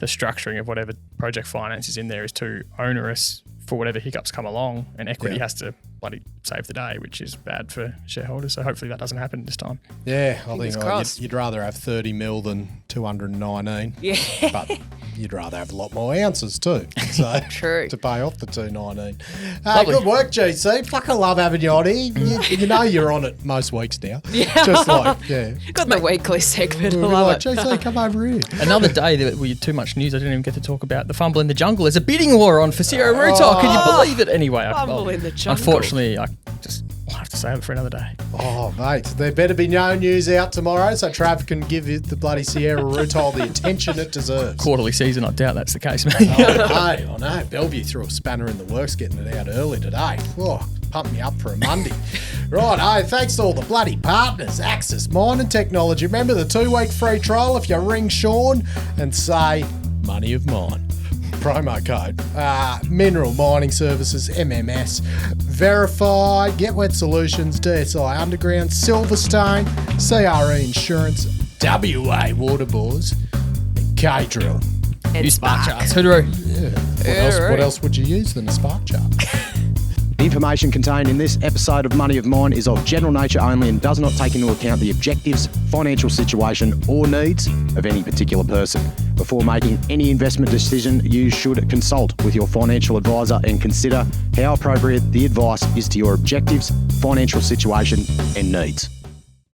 structuring of whatever project finance is in there is too onerous for whatever hiccups come along, and equity has to bloody save the day, which is bad for shareholders. So hopefully that doesn't happen this time. Yeah, I Fingers think crossed. you'd rather have 30 mil than 219. Yeah. But you'd rather have a lot more ounces too. So True. to pay off the 219. Lovely. Good work, GC. Fucking love having you on here. You know you're on it most weeks now. Yeah. Just like, Got the weekly segment. I We'll be love like, it. GC, come over here. Another day that we had too much news. I didn't even get to talk about the fumble in the jungle. There's a bidding war on for Sierra Rutile. Can you believe it? Anyway, Fumble in the jungle. Unfortunately, I'll have to save it for another day. Oh, mate, there better be no news out tomorrow so Trav can give it the bloody Sierra Rutile the attention it deserves. Quarterly season, I doubt that's the case, mate. I know. Bellevue threw a spanner in the works getting it out early today. Oh, pump me up for a Monday. Right, thanks to all the bloody partners, Axis Mining Technology. Remember the 2-week free trial if you ring Shaun and say, money of mine. Promo code. Mineral Mining Services, MMS, VRIFY, GetWet Solutions, DSI Underground, Silverstone, CRE Insurance, WA Waterbores, and K-Drill. And You spark charts. Hooroo. What else would you use than a spark chart? The information contained in this episode of Money of Mine is of general nature only and does not take into account the objectives, financial situation or needs of any particular person. Before making any investment decision, you should consult with your financial advisor and consider how appropriate the advice is to your objectives, financial situation and needs.